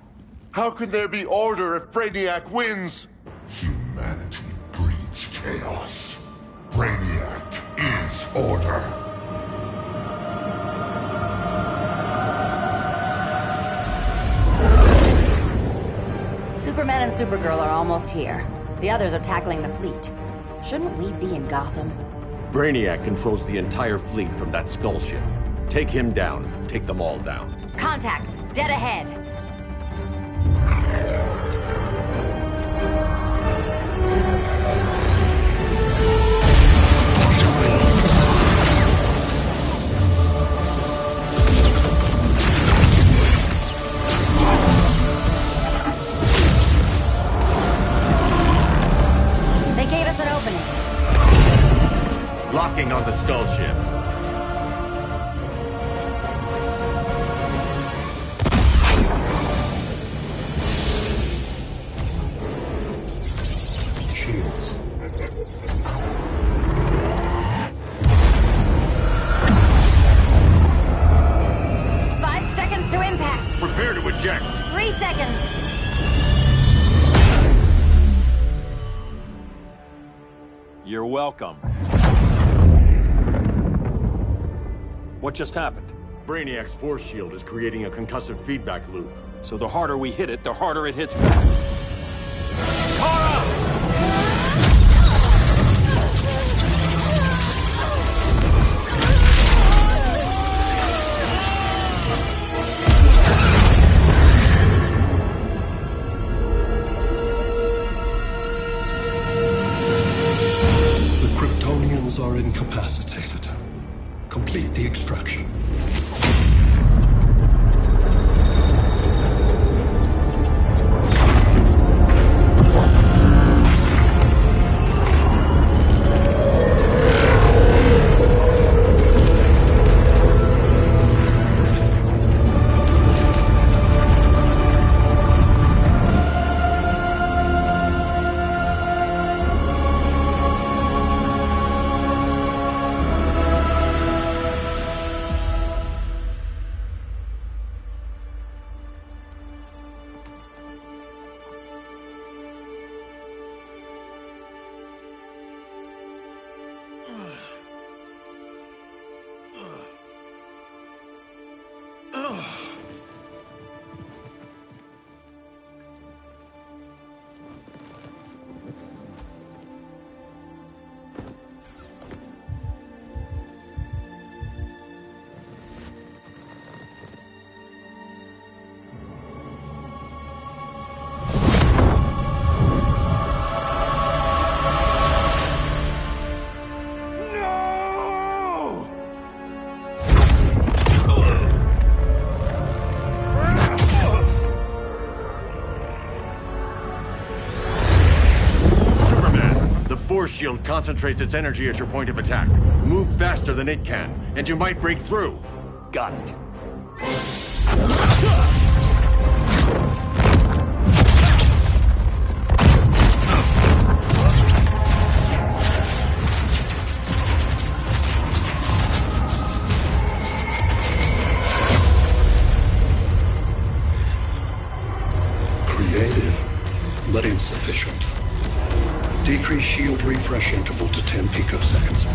How can there be order if Brainiac wins? Humanity breeds chaos. Brainiac is order. Superman and Supergirl are almost here. The others are tackling the fleet. Shouldn't we be in Gotham? Brainiac controls the entire fleet from that skull ship. Take him down. Take them all down. Contacts, dead ahead. They gave us an opening. Locking on the skull ship. Shields. Five seconds to impact. Prepare to eject. 3 seconds. You're welcome. What just happened? Brainiac's force shield is creating a concussive feedback loop. So the harder we hit it, the harder it hits back. The Kryptonians are incapacitated. Complete the extraction. Force shield concentrates its energy at your point of attack. Move faster than it can, and you might break through. Got it. Creative, but insufficient. Decrease shield refresh interval to 10 picoseconds.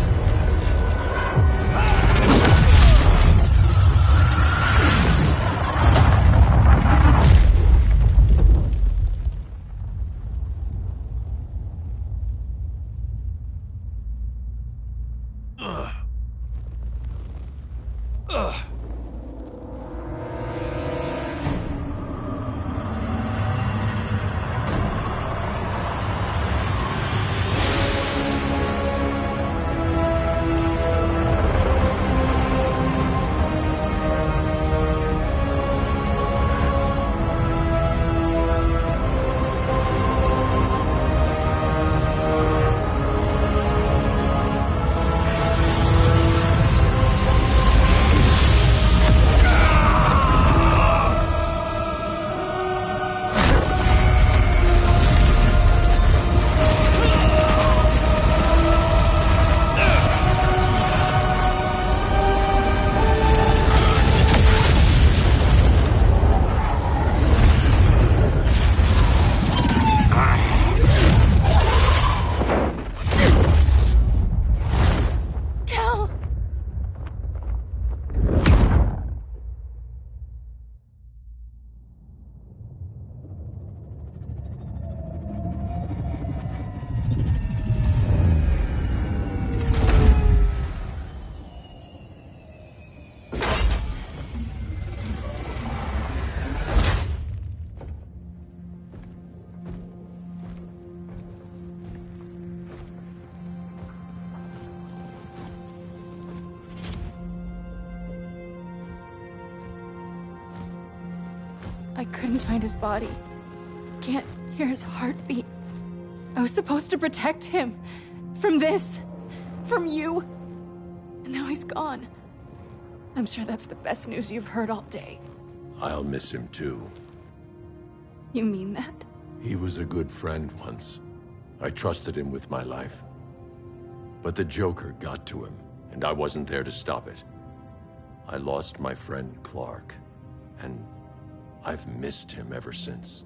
I couldn't find his body. Can't hear his heartbeat. I was supposed to protect him. From this. From you. And now he's gone. I'm sure that's the best news you've heard all day. I'll miss him too. You mean that? He was a good friend once. I trusted him with my life. But the Joker got to him, and I wasn't there to stop it. I lost my friend Clark, and I've missed him ever since.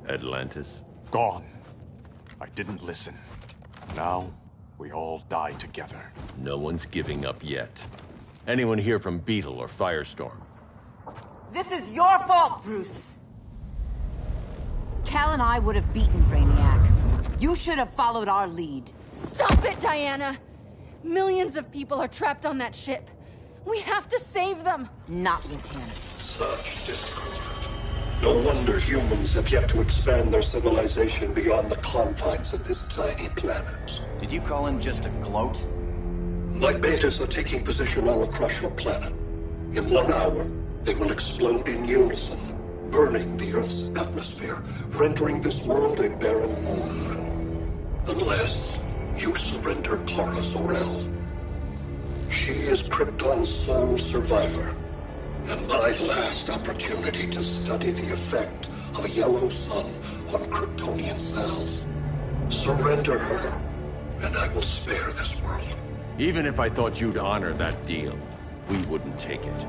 Atlantis? Gone. I didn't listen. Now, we all die together. No one's giving up yet. Anyone here from Beetle or Firestorm? This is your fault, Bruce. Cal and I would have beaten Brainiac. You should have followed our lead. Stop it, Diana! Millions of people are trapped on that ship. We have to save them! Not with him. Such discord. No wonder humans have yet to expand their civilization beyond the confines of this tiny planet. Did you call him just a gloat? My betas are taking position all across your planet. In 1 hour, they will explode in unison, burning the Earth's atmosphere, rendering this world a barren moon. Unless you surrender Clara Zor-El. She is Krypton's sole survivor, and my last opportunity to study the effect of a yellow sun on Kryptonian cells. Surrender her, and I will spare this world. Even if I thought you'd honor that deal, we wouldn't take it.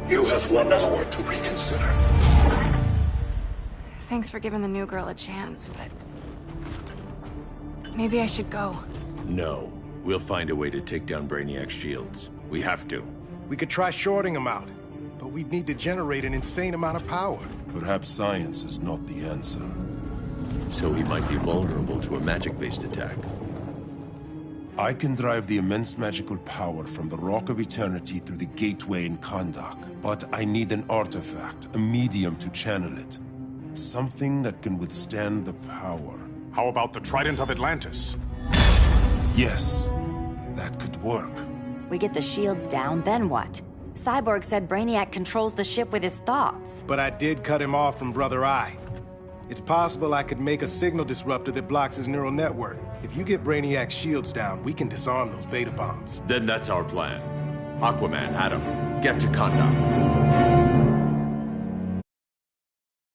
You have 1 hour to reconsider. Thanks for giving the new girl a chance, but... maybe I should go. No. We'll find a way to take down Brainiac's shields. We have to. We could try shorting him out, but we'd need to generate an insane amount of power. Perhaps science is not the answer. So he might be vulnerable to a magic-based attack. I can drive the immense magical power from the Rock of Eternity through the gateway in Kahndaq, but I need an artifact, a medium to channel it. Something that can withstand the power. How about the Trident of Atlantis? Yes, that could work. We get the shields down, then what? Cyborg said Brainiac controls the ship with his thoughts. But I did cut him off from Brother Eye. It's possible I could make a signal disruptor that blocks his neural network. If you get Brainiac's shields down, we can disarm those beta bombs. Then that's our plan. Aquaman, Adam, get to Kahndaq.